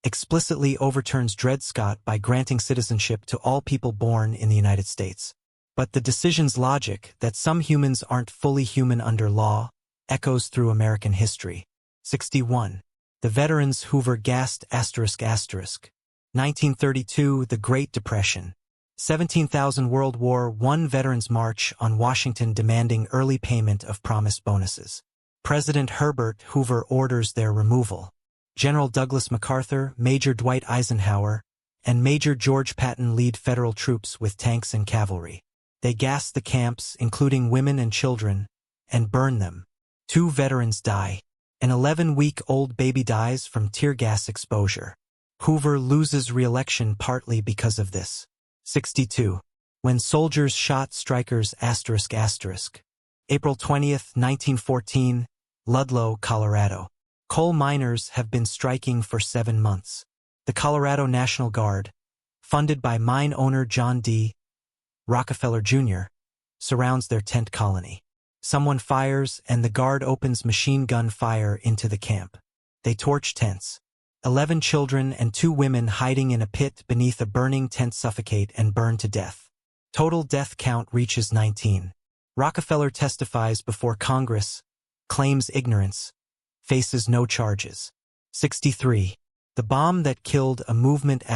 explicitly overturns Dred Scott by granting citizenship to all people born in the United States. But the decision's logic, that some humans aren't fully human under law, echoes through American history. 61. The Veterans Hoover gassed ***. 1932, the Great Depression. 17,000 World War I veterans march on Washington demanding early payment of promised bonuses. President Herbert Hoover orders their removal. General Douglas MacArthur, Major Dwight Eisenhower, and Major George Patton lead federal troops with tanks and cavalry. They gas the camps, including women and children, and burn them. 2 veterans die. An 11-week-old baby dies from tear gas exposure. Hoover loses re-election partly because of this. 62. When soldiers shot strikers ***. April 20, 1914, Ludlow, Colorado. Coal miners have been striking for 7 months. The Colorado National Guard, funded by mine owner John D. Rockefeller Jr., surrounds their tent colony. Someone fires and the guard opens machine gun fire into the camp. They torch tents. 11 children and 2 women hiding in a pit beneath a burning tent suffocate and burn to death. Total death count reaches 19. Rockefeller testifies before Congress, claims ignorance, faces no charges. 63. The bomb that killed a movement ***.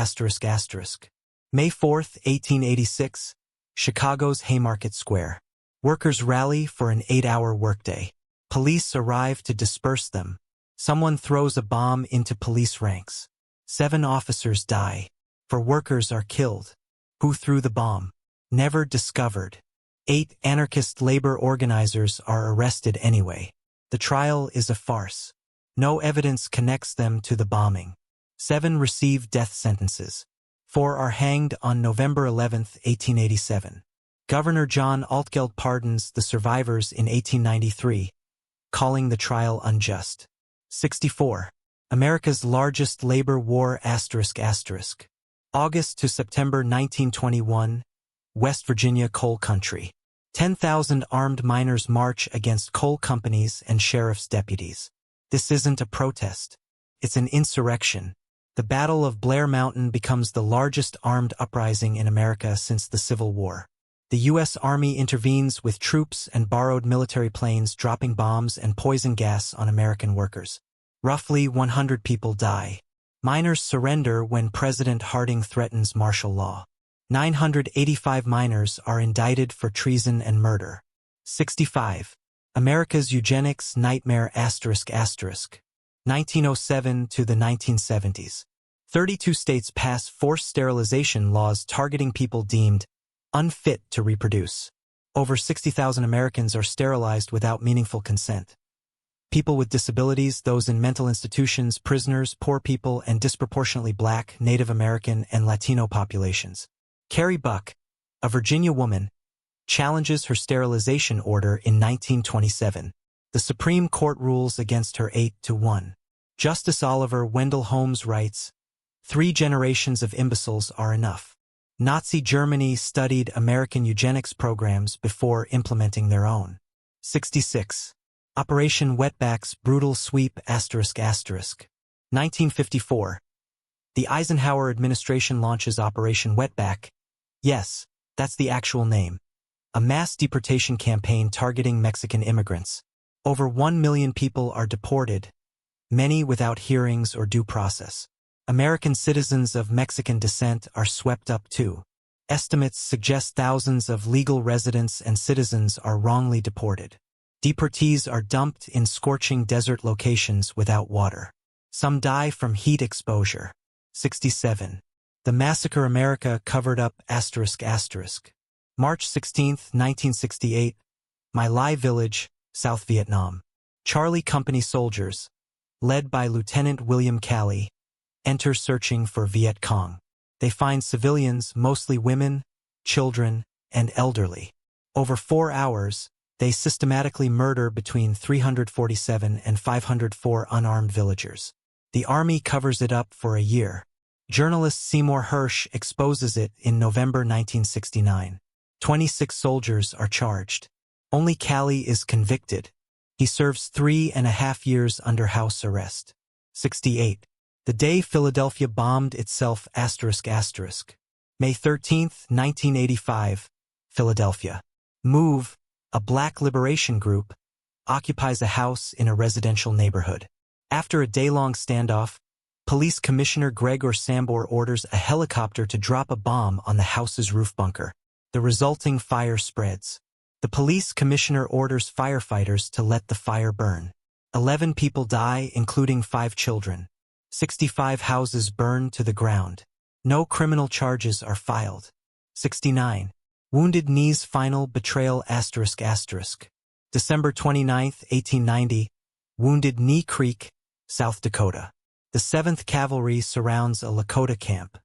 May 4, 1886, Chicago's Haymarket Square. Workers rally for an 8-hour workday. Police arrive to disperse them. Someone throws a bomb into police ranks. 7 officers die. 4 workers are killed. Who threw the bomb? Never discovered. 8 anarchist labor organizers are arrested anyway. The trial is a farce. No evidence connects them to the bombing. 7 receive death sentences. 4 are hanged on November 11, 1887. Governor John Altgeld pardons the survivors in 1893, calling the trial unjust. 64. America's largest labor war ***. August to September 1921, West Virginia coal country. 10,000 armed miners march against coal companies and sheriff's deputies. This isn't a protest. It's an insurrection. The Battle of Blair Mountain becomes the largest armed uprising in America since the Civil War. The U.S. Army intervenes with troops and borrowed military planes dropping bombs and poison gas on American workers. Roughly 100 people die. Miners surrender when President Harding threatens martial law. 985 miners are indicted for treason and murder. 65. America's Eugenics Nightmare ***. 1907 to the 1970s. 32 states pass forced sterilization laws targeting people deemed unfit to reproduce. Over 60,000 Americans are sterilized without meaningful consent. People with disabilities, those in mental institutions, prisoners, poor people, and disproportionately Black, Native American, and Latino populations. Carrie Buck, a Virginia woman, challenges her sterilization order in 1927. The Supreme Court rules against her 8-1. Justice Oliver Wendell Holmes writes, "3 generations of imbeciles are enough." Nazi Germany studied American eugenics programs before implementing their own. 66. Operation Wetback's brutal sweep ***. 1954. The Eisenhower administration launches Operation Wetback. Yes, that's the actual name. A mass deportation campaign targeting Mexican immigrants. Over 1 million people are deported, many without hearings or due process. American citizens of Mexican descent are swept up too. Estimates suggest thousands of legal residents and citizens are wrongly deported. Deportees are dumped in scorching desert locations without water. Some die from heat exposure. 67. The Massacre America Covered Up ***. March 16, 1968. My Lai Village, South Vietnam. Charlie Company soldiers, led by Lieutenant William Calley, enter searching for Viet Cong. They find civilians, mostly women, children, and elderly. Over 4 hours, they systematically murder between 347 and 504 unarmed villagers. The army covers it up for a year. Journalist Seymour Hersh exposes it in November 1969. 26 soldiers are charged. Only Calley is convicted. He serves 3.5 years under house arrest. 68. The day Philadelphia bombed itself ***. May 13, 1985. Philadelphia. MOVE, a black liberation group, occupies a house in a residential neighborhood. After a day-long standoff, Police Commissioner Gregor Sambor orders a helicopter to drop a bomb on the house's roof bunker. The resulting fire spreads. The police commissioner orders firefighters to let the fire burn. 11 people die, including 5 children. 65 houses burn to the ground. No criminal charges are filed. 69. Wounded Knee's final betrayal ***. December 29, 1890. Wounded Knee Creek, South Dakota. The 7th Cavalry surrounds a Lakota camp.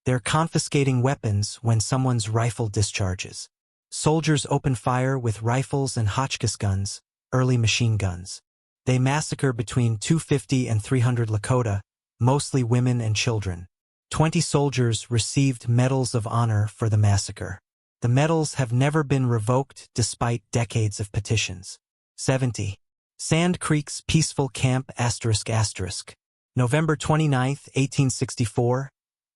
They're confiscating weapons when someone's rifle discharges. Soldiers open fire with rifles and Hotchkiss guns, early machine guns. They massacre between 250 and 300 Lakota, mostly women and children. 20 soldiers received medals of honor for the massacre. The medals have never been revoked despite decades of petitions. 70. Sand Creek's Peaceful Camp ***. November 29, 1864.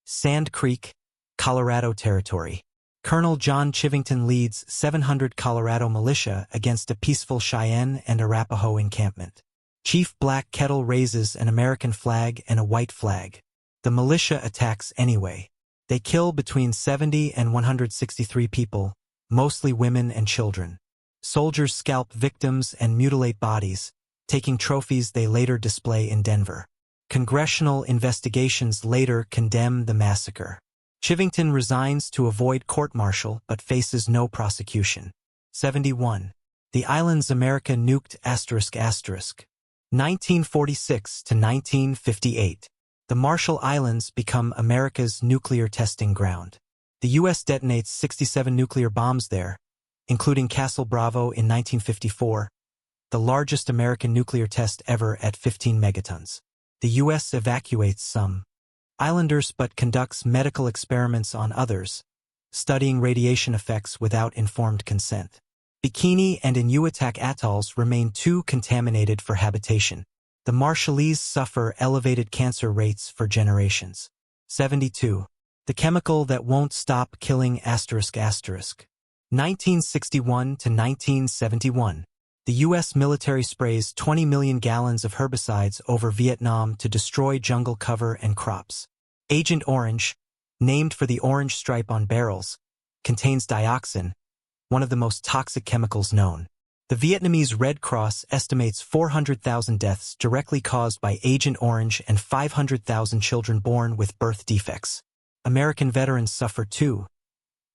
Sand Creek, Colorado Territory. Colonel John Chivington leads 700 Colorado militia against a peaceful Cheyenne and Arapaho encampment. Chief Black Kettle raises an American flag and a white flag. The militia attacks anyway. They kill between 70 and 163 people, mostly women and children. Soldiers scalp victims and mutilate bodies, taking trophies they later display in Denver. Congressional investigations later condemn the massacre. Chivington resigns to avoid court-martial but faces no prosecution. 71. The Islands America Nuked ***. 1946 to 1958. The Marshall Islands become America's nuclear testing ground. The U.S. detonates 67 nuclear bombs there, including Castle Bravo in 1954, the largest American nuclear test ever at 15 megatons. The U.S. evacuates some islanders but conducts medical experiments on others, studying radiation effects without informed consent. Bikini and Inuiatak atolls remain too contaminated for habitation. The Marshallese suffer elevated cancer rates for generations. 72. The chemical that won't stop killing ***. 1961 to 1971. The U.S. military sprays 20 million gallons of herbicides over Vietnam to destroy jungle cover and crops. Agent Orange, named for the orange stripe on barrels, contains dioxin, one of the most toxic chemicals known. The Vietnamese Red Cross estimates 400,000 deaths directly caused by Agent Orange and 500,000 children born with birth defects. American veterans suffer too.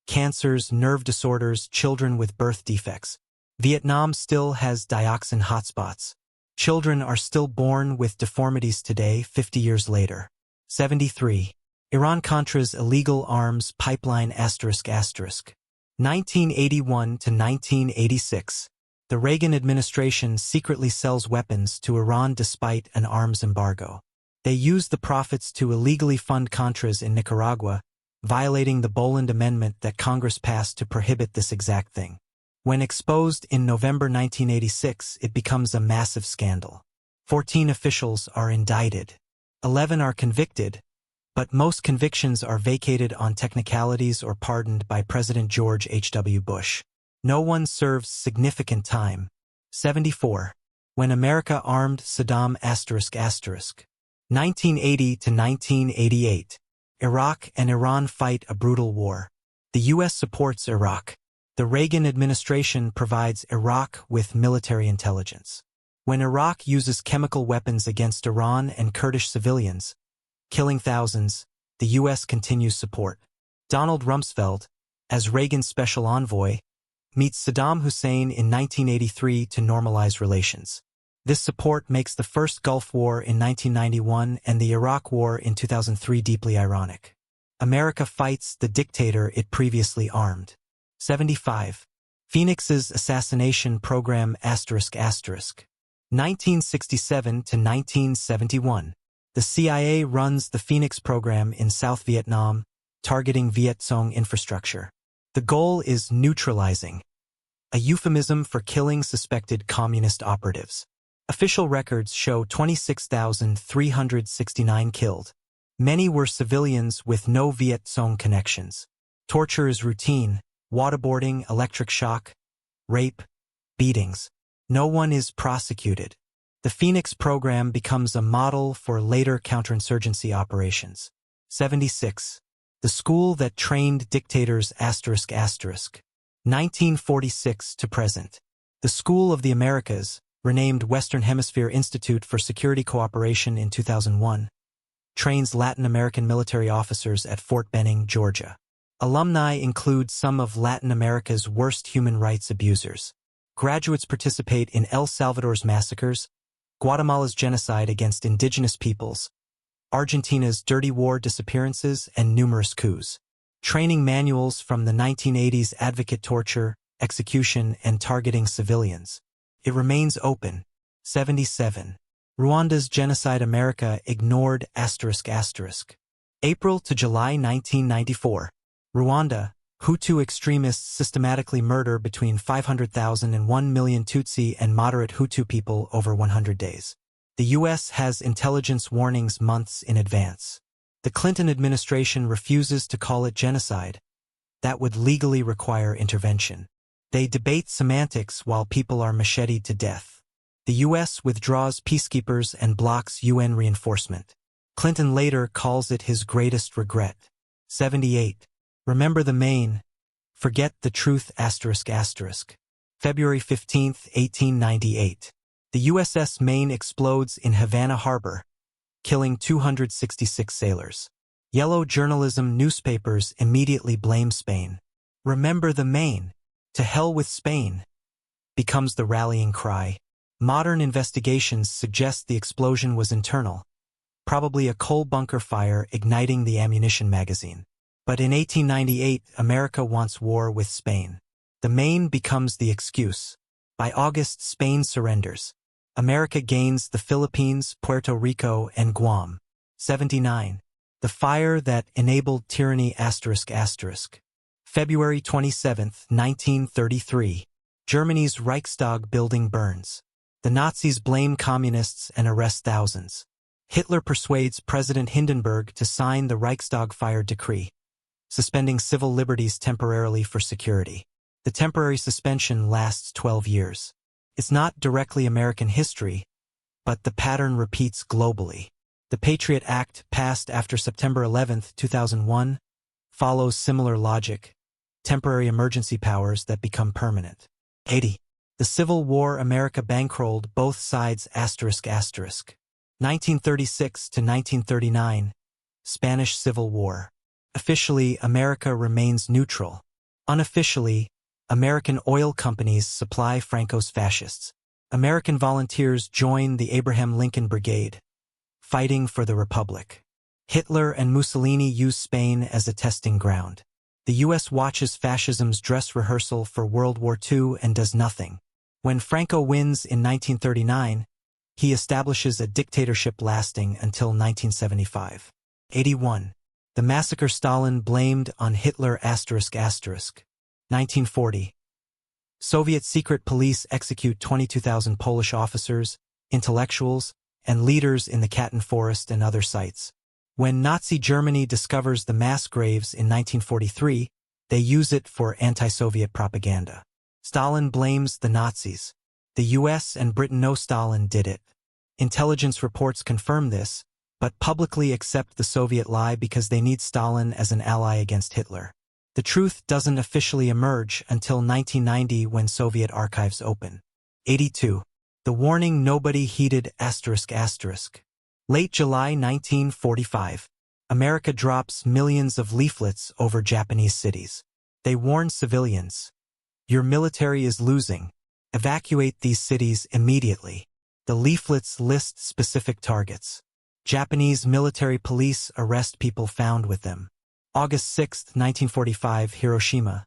Cancers, nerve disorders, children with birth defects. Vietnam still has dioxin hotspots. Children are still born with deformities today, 50 years later. 73. Iran-Contra's illegal arms pipeline ***. 1981 to 1986. The Reagan administration secretly sells weapons to Iran despite an arms embargo. They use the profits to illegally fund Contras in Nicaragua, violating the Boland Amendment that Congress passed to prohibit this exact thing. When exposed in November 1986, it becomes a massive scandal. 14 officials are indicted. 11 are convicted, but most convictions are vacated on technicalities or pardoned by President George H.W. Bush. No one serves significant time. 74. When America armed Saddam ***. 1980 to 1988. Iraq and Iran fight a brutal war. The U.S. supports Iraq. The Reagan administration provides Iraq with military intelligence. When Iraq uses chemical weapons against Iran and Kurdish civilians, killing thousands, the U.S. continues support. Donald Rumsfeld, as Reagan's special envoy, meets Saddam Hussein in 1983 to normalize relations. This support makes the first Gulf War in 1991 and the Iraq War in 2003 deeply ironic. America fights the dictator it previously armed. 75. Phoenix's assassination program ***. 1967 to 1971. The CIA runs the Phoenix program in South Vietnam, targeting Viet Cong infrastructure. The goal is neutralizing, a euphemism for killing suspected communist operatives. Official records show 26,369 killed. Many were civilians with no Viet Cong connections. Torture is routine: waterboarding, electric shock, rape, beatings. No one is prosecuted. The Phoenix program becomes a model for later counterinsurgency operations. 76. The school that trained dictators ***. 1946 to present. The School of the Americas, renamed Western Hemisphere Institute for Security Cooperation in 2001, trains Latin American military officers at Fort Benning, Georgia. Alumni include some of Latin America's worst human rights abusers. Graduates participate in El Salvador's massacres, Guatemala's genocide against indigenous peoples, Argentina's dirty war disappearances, and numerous coups. Training manuals from the 1980s advocate torture, execution, and targeting civilians. It remains open. 77. Rwanda's genocide America ignored ***. April to July 1994. Rwanda, Hutu extremists systematically murder between 500,000 and 1 million Tutsi and moderate Hutu people over 100 days. The U.S. has intelligence warnings months in advance. The Clinton administration refuses to call it genocide. That would legally require intervention. They debate semantics while people are macheted to death. The U.S. withdraws peacekeepers and blocks UN reinforcement. Clinton later calls it his greatest regret. 78. Remember the Maine. Forget the truth ***. February 15, 1898. The USS Maine explodes in Havana Harbor, killing 266 sailors. Yellow journalism newspapers immediately blame Spain. Remember the Maine. To hell with Spain becomes the rallying cry. Modern investigations suggest the explosion was internal, probably a coal bunker fire igniting the ammunition magazine. But in 1898, America wants war with Spain. The Maine becomes the excuse. By August, Spain surrenders. America gains the Philippines, Puerto Rico, and Guam. 79. The fire that enabled tyranny ***. February 27, 1933. Germany's Reichstag building burns. The Nazis blame communists and arrest thousands. Hitler persuades President Hindenburg to sign the Reichstag fire decree, suspending civil liberties temporarily for security. The temporary suspension lasts 12 years. It's not directly American history, but the pattern repeats globally. The Patriot Act, passed after September 11, 2001, follows similar logic: temporary emergency powers that become permanent. 80. The Civil War America bankrolled both sides ***. 1936 to 1939. Spanish Civil War. Officially, America remains neutral. Unofficially, American oil companies supply Franco's fascists. American volunteers join the Abraham Lincoln Brigade, fighting for the Republic. Hitler and Mussolini use Spain as a testing ground. The U.S. watches fascism's dress rehearsal for World War II and does nothing. When Franco wins in 1939, he establishes a dictatorship lasting until 1975. 81. The massacre Stalin blamed on Hitler ***. 1940. Soviet secret police execute 22,000 Polish officers, intellectuals, and leaders in the Katyn Forest and other sites. When Nazi Germany discovers the mass graves in 1943, they use it for anti-Soviet propaganda. Stalin blames the Nazis. The US and Britain know Stalin did it. Intelligence reports confirm this, but publicly accept the Soviet lie because they need Stalin as an ally against Hitler. The truth doesn't officially emerge until 1990 when Soviet archives open. 82. The warning nobody heeded ***. Late July 1945. America drops millions of leaflets over Japanese cities. They warn civilians. Your military is losing. Evacuate these cities immediately. The leaflets list specific targets. Japanese military police arrest people found with them. August 6, 1945, Hiroshima.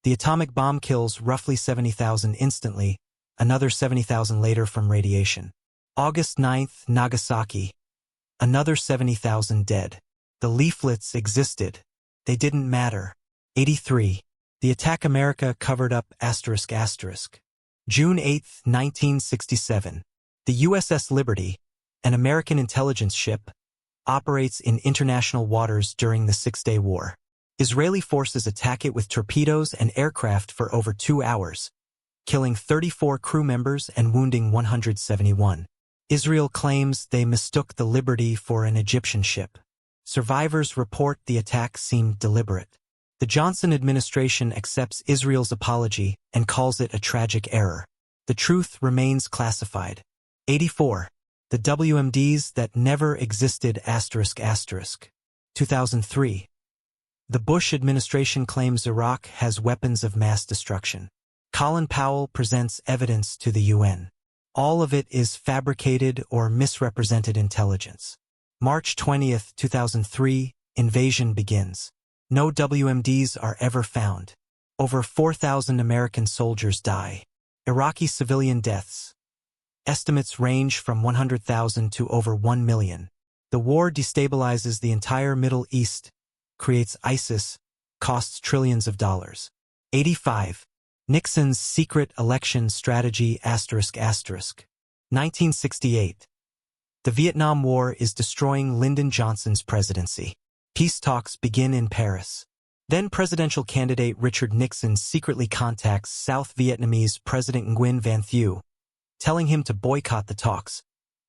The atomic bomb kills roughly 70,000 instantly, another 70,000 later from radiation. August 9, Nagasaki. Another 70,000 dead. The leaflets existed. They didn't matter. 83. The attack America covered up ***. June 8, 1967. The USS Liberty, an American intelligence ship, operates in international waters during the Six-Day War. Israeli forces attack it with torpedoes and aircraft for over 2 hours, killing 34 crew members and wounding 171. Israel claims they mistook the Liberty for an Egyptian ship. Survivors report the attack seemed deliberate. The Johnson administration accepts Israel's apology and calls it a tragic error. The truth remains classified. 84. The WMDs that never existed ***. 2003. The Bush administration claims Iraq has weapons of mass destruction. Colin Powell presents evidence to the UN. All of it is fabricated or misrepresented intelligence. March 20, 2003, invasion begins. No WMDs are ever found. Over 4,000 American soldiers die. Iraqi civilian deaths. Estimates range from 100,000 to over 1 million. The war destabilizes the entire Middle East, creates ISIS, costs trillions of dollars. 85. Nixon's secret election strategy ***. 1968. The Vietnam War is destroying Lyndon Johnson's presidency. Peace talks begin in Paris. Then presidential candidate Richard Nixon secretly contacts South Vietnamese President Nguyen Van Thieu, telling him to boycott the talks,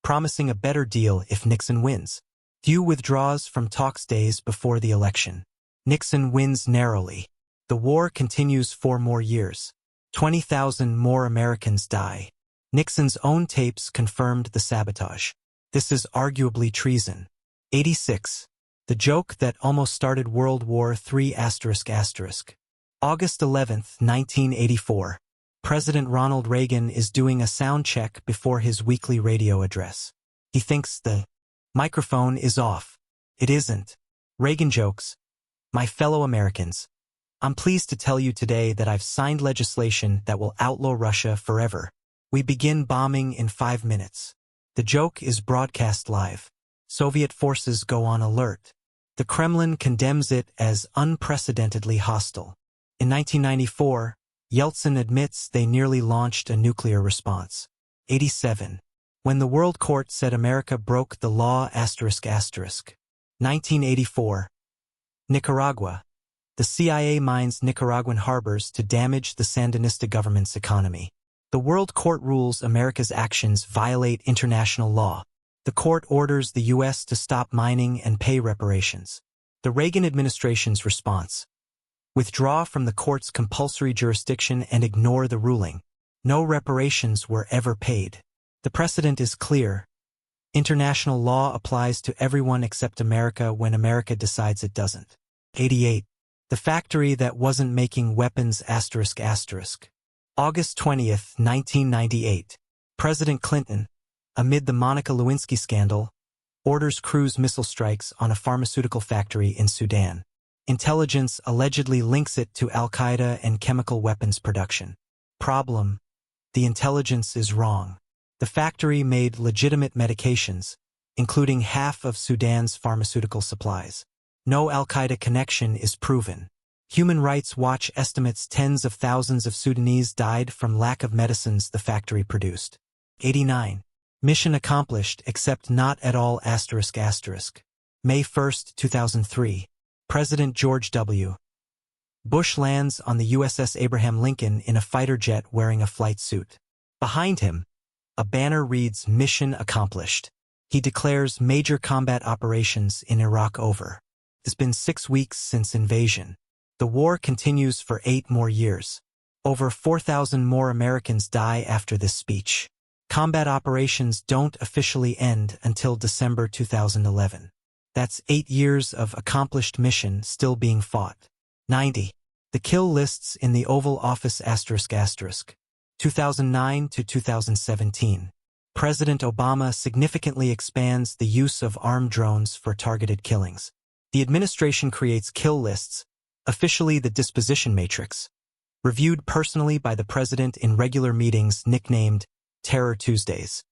promising a better deal if Nixon wins. Thieu withdraws from talks days before the election. Nixon wins narrowly. The war continues 4 more years. 20,000 more Americans die. Nixon's own tapes confirmed the sabotage. This is arguably treason. 86. The joke that almost started World War III ***. August 11, 1984. President Ronald Reagan is doing a sound check before his weekly radio address. He thinks the microphone is off. It isn't. Reagan jokes, "My fellow Americans, I'm pleased to tell you today that I've signed legislation that will outlaw Russia forever. We begin bombing in 5 minutes." The joke is broadcast live. Soviet forces go on alert. The Kremlin condemns it as unprecedentedly hostile. In 1994, Yeltsin admits they nearly launched a nuclear response. 87. When the World Court said America broke the law ***. 1984. Nicaragua. The CIA mines Nicaraguan harbors to damage the Sandinista government's economy. The World Court rules America's actions violate international law. The court orders the U.S. to stop mining and pay reparations. The Reagan administration's response: withdraw from the court's compulsory jurisdiction and ignore the ruling. No reparations were ever paid. The precedent is clear. International law applies to everyone except America when America decides it doesn't. 88. The factory that wasn't making weapons ***. August 20, 1998. President Clinton, amid the Monica Lewinsky scandal, orders cruise missile strikes on a pharmaceutical factory in Sudan. Intelligence allegedly links it to Al-Qaeda and chemical weapons production. Problem: the intelligence is wrong. The factory made legitimate medications, including half of Sudan's pharmaceutical supplies. No Al-Qaeda connection is proven. Human Rights Watch estimates tens of thousands of Sudanese died from lack of medicines the factory produced. 89. Mission accomplished except not at all ***. May 1, 2003. President George W. Bush lands on the USS Abraham Lincoln in a fighter jet wearing a flight suit. Behind him, a banner reads "Mission Accomplished." He declares major combat operations in Iraq over. It's been 6 weeks since invasion. The war continues for 8 more years. Over 4,000 more Americans die after this speech. Combat operations don't officially end until December 2011. That's 8 years of accomplished mission still being fought. 90. The kill lists in the Oval Office ***. 2009 to 2017. President Obama significantly expands the use of armed drones for targeted killings. The administration creates kill lists, officially the disposition matrix, reviewed personally by the president in regular meetings nicknamed Terror Tuesdays.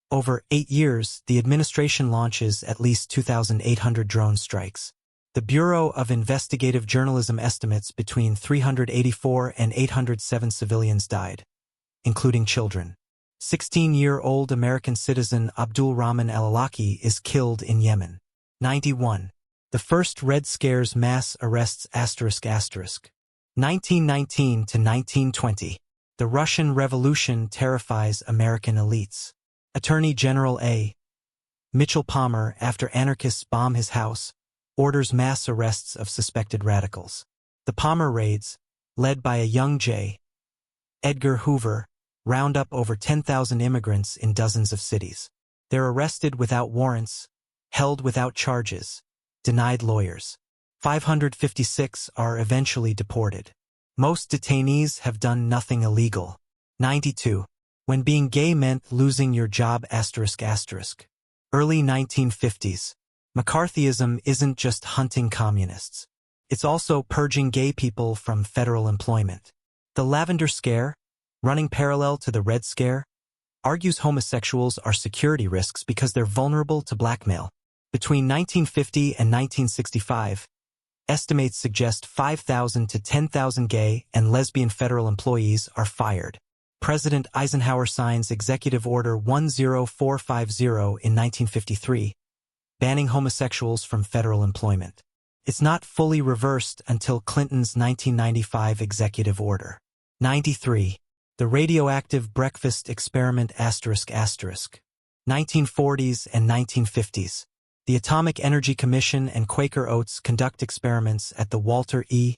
Over 8 years, the administration launches at least 2,800 drone strikes. The Bureau of Investigative Journalism estimates between 384 and 807 civilians died, including children. 16-year-old American citizen Abdul Rahman al-Awlaki is killed in Yemen. 91. The first Red Scare's mass arrests ***. 1919 to 1920. The Russian Revolution terrifies American elites. Attorney General A. Mitchell Palmer, after anarchists bomb his house, orders mass arrests of suspected radicals. The Palmer raids, led by a young J. Edgar Hoover, round up over 10,000 immigrants in dozens of cities. They're arrested without warrants, held without charges, denied lawyers. 556 are eventually deported. Most detainees have done nothing illegal. 92. When being gay meant losing your job ***. Early 1950s. McCarthyism isn't just hunting communists. It's also purging gay people from federal employment. The Lavender Scare, running parallel to the Red Scare, argues homosexuals are security risks because they're vulnerable to blackmail. Between 1950 and 1965, estimates suggest 5,000 to 10,000 gay and lesbian federal employees are fired. President Eisenhower signs Executive Order 10450 in 1953, banning homosexuals from federal employment. It's not fully reversed until Clinton's 1995 Executive Order. 93. The radioactive breakfast experiment ***. 1940s and 1950s. The Atomic Energy Commission and Quaker Oats conduct experiments at the Walter E.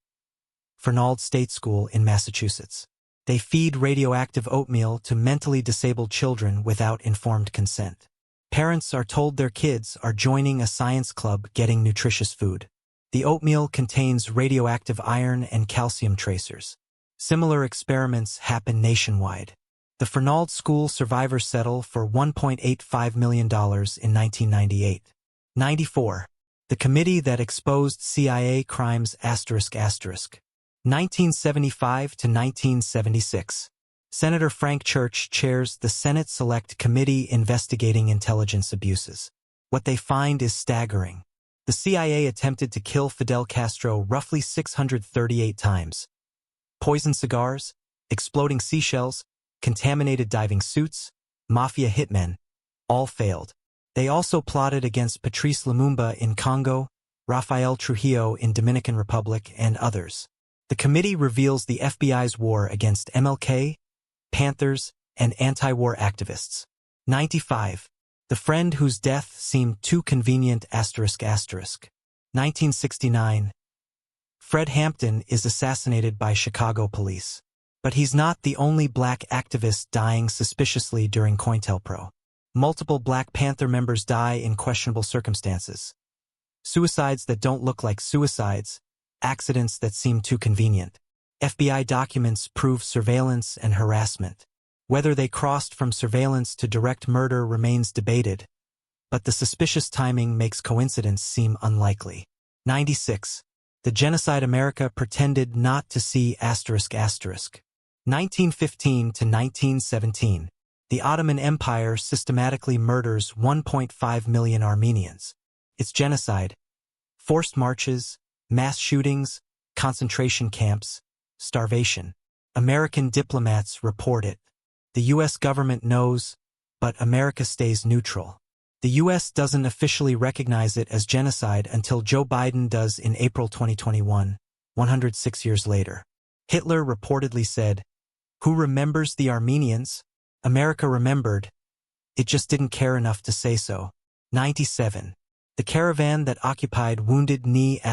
Fernald State School in Massachusetts. They feed radioactive oatmeal to mentally disabled children without informed consent. Parents are told their kids are joining a science club getting nutritious food. The oatmeal contains radioactive iron and calcium tracers. Similar experiments happen nationwide. The Fernald School survivors settle for $1.85 million in 1998. 94. The committee that exposed CIA crimes ***. 1975 to 1976. Senator Frank Church chairs the Senate Select Committee investigating intelligence abuses. What they find is staggering. The CIA attempted to kill Fidel Castro roughly 638 times. Poisoned cigars, exploding seashells, contaminated diving suits, mafia hitmen, all failed. They also plotted against Patrice Lumumba in Congo, Rafael Trujillo in Dominican Republic, and others. The committee reveals the FBI's war against MLK, Panthers, and anti-war activists. 95. The friend whose death seemed too convenient ***. 1969. Fred Hampton is assassinated by Chicago police. But he's not the only black activist dying suspiciously during COINTELPRO. Multiple Black Panther members die in questionable circumstances. Suicides that don't look like suicides, accidents that seem too convenient. FBI documents prove surveillance and harassment. Whether they crossed from surveillance to direct murder remains debated, but the suspicious timing makes coincidence seem unlikely. 96. The genocide America pretended not to see ***. 1915 to 1917. The Ottoman Empire systematically murders 1.5 million Armenians. It's genocide. Forced marches, mass shootings, concentration camps, starvation. American diplomats report it. The U.S. government knows, but America stays neutral. The U.S. doesn't officially recognize it as genocide until Joe Biden does in April 2021, 106 years later. Hitler reportedly said, "Who remembers the Armenians? America remembered. It just didn't care enough to say so." 97. The caravan that occupied Wounded Knee ***.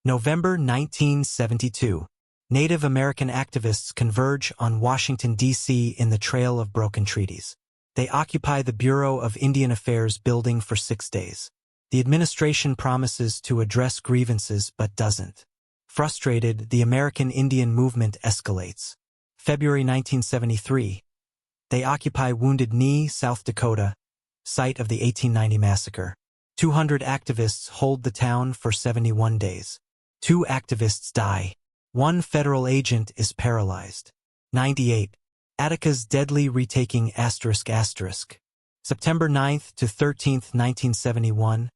November 1972. Native American activists converge on Washington, D.C. in the Trail of Broken Treaties. They occupy the Bureau of Indian Affairs building for 6 days. The administration promises to address grievances but doesn't. Frustrated, the American Indian movement escalates. February 1973. They occupy Wounded Knee, South Dakota, site of the 1890 massacre. 200 activists hold the town for 71 days. 2 activists die. 1 federal agent is paralyzed. 98. Attica's deadly retaking ***. September 9th to 13th, 1971.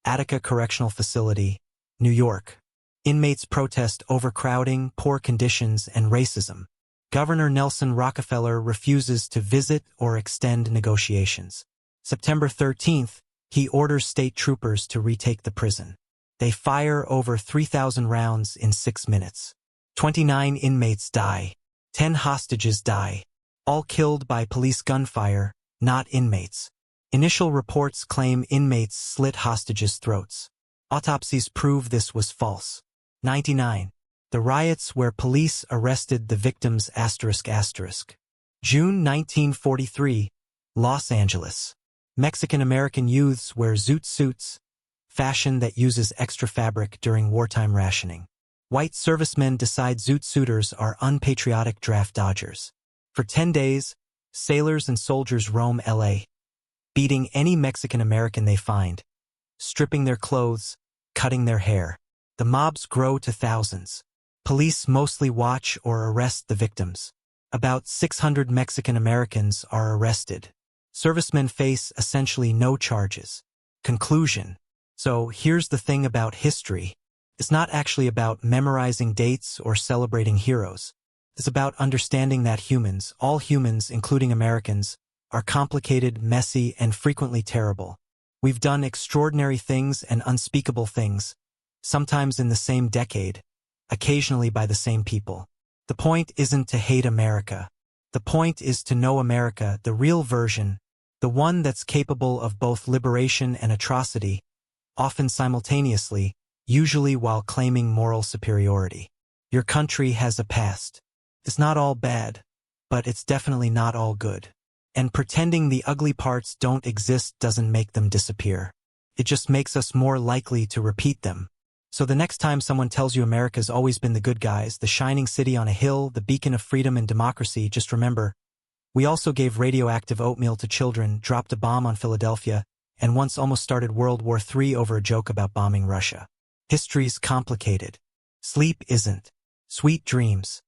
Attica Correctional Facility, New York. Inmates protest overcrowding, poor conditions, and racism. Governor Nelson Rockefeller refuses to visit or extend negotiations. September 13th, he orders state troopers to retake the prison. They fire over 3,000 rounds in 6 minutes. 29 inmates die. 10 hostages die. All killed by police gunfire, not inmates. Initial reports claim inmates slit hostages' throats. Autopsies prove this was false. 99. The riots where police arrested the victims ***. June 1943, Los Angeles. Mexican-American youths wear zoot suits, fashion that uses extra fabric during wartime rationing. White servicemen decide zoot suiters are unpatriotic draft dodgers. For 10 days, sailors and soldiers roam L.A., beating any Mexican-American they find, stripping their clothes, cutting their hair. The mobs grow to thousands. Police mostly watch or arrest the victims. About 600 Mexican-Americans are arrested. Servicemen face essentially no charges. Conclusion. So here's the thing about history. It's not actually about memorizing dates or celebrating heroes. It's about understanding that humans, all humans, including Americans, are complicated, messy, and frequently terrible. We've done extraordinary things and unspeakable things, sometimes in the same decade, occasionally by the same people. The point isn't to hate America. The point is to know America, the real version, the one that's capable of both liberation and atrocity, often simultaneously, usually while claiming moral superiority. Your country has a past. It's not all bad, but it's definitely not all good. And pretending the ugly parts don't exist doesn't make them disappear. It just makes us more likely to repeat them. So the next time someone tells you America's always been the good guys, the shining city on a hill, the beacon of freedom and democracy, just remember, we also gave radioactive oatmeal to children, dropped a bomb on Philadelphia, and once almost started World War III over a joke about bombing Russia. History's complicated. Sleep isn't. Sweet dreams.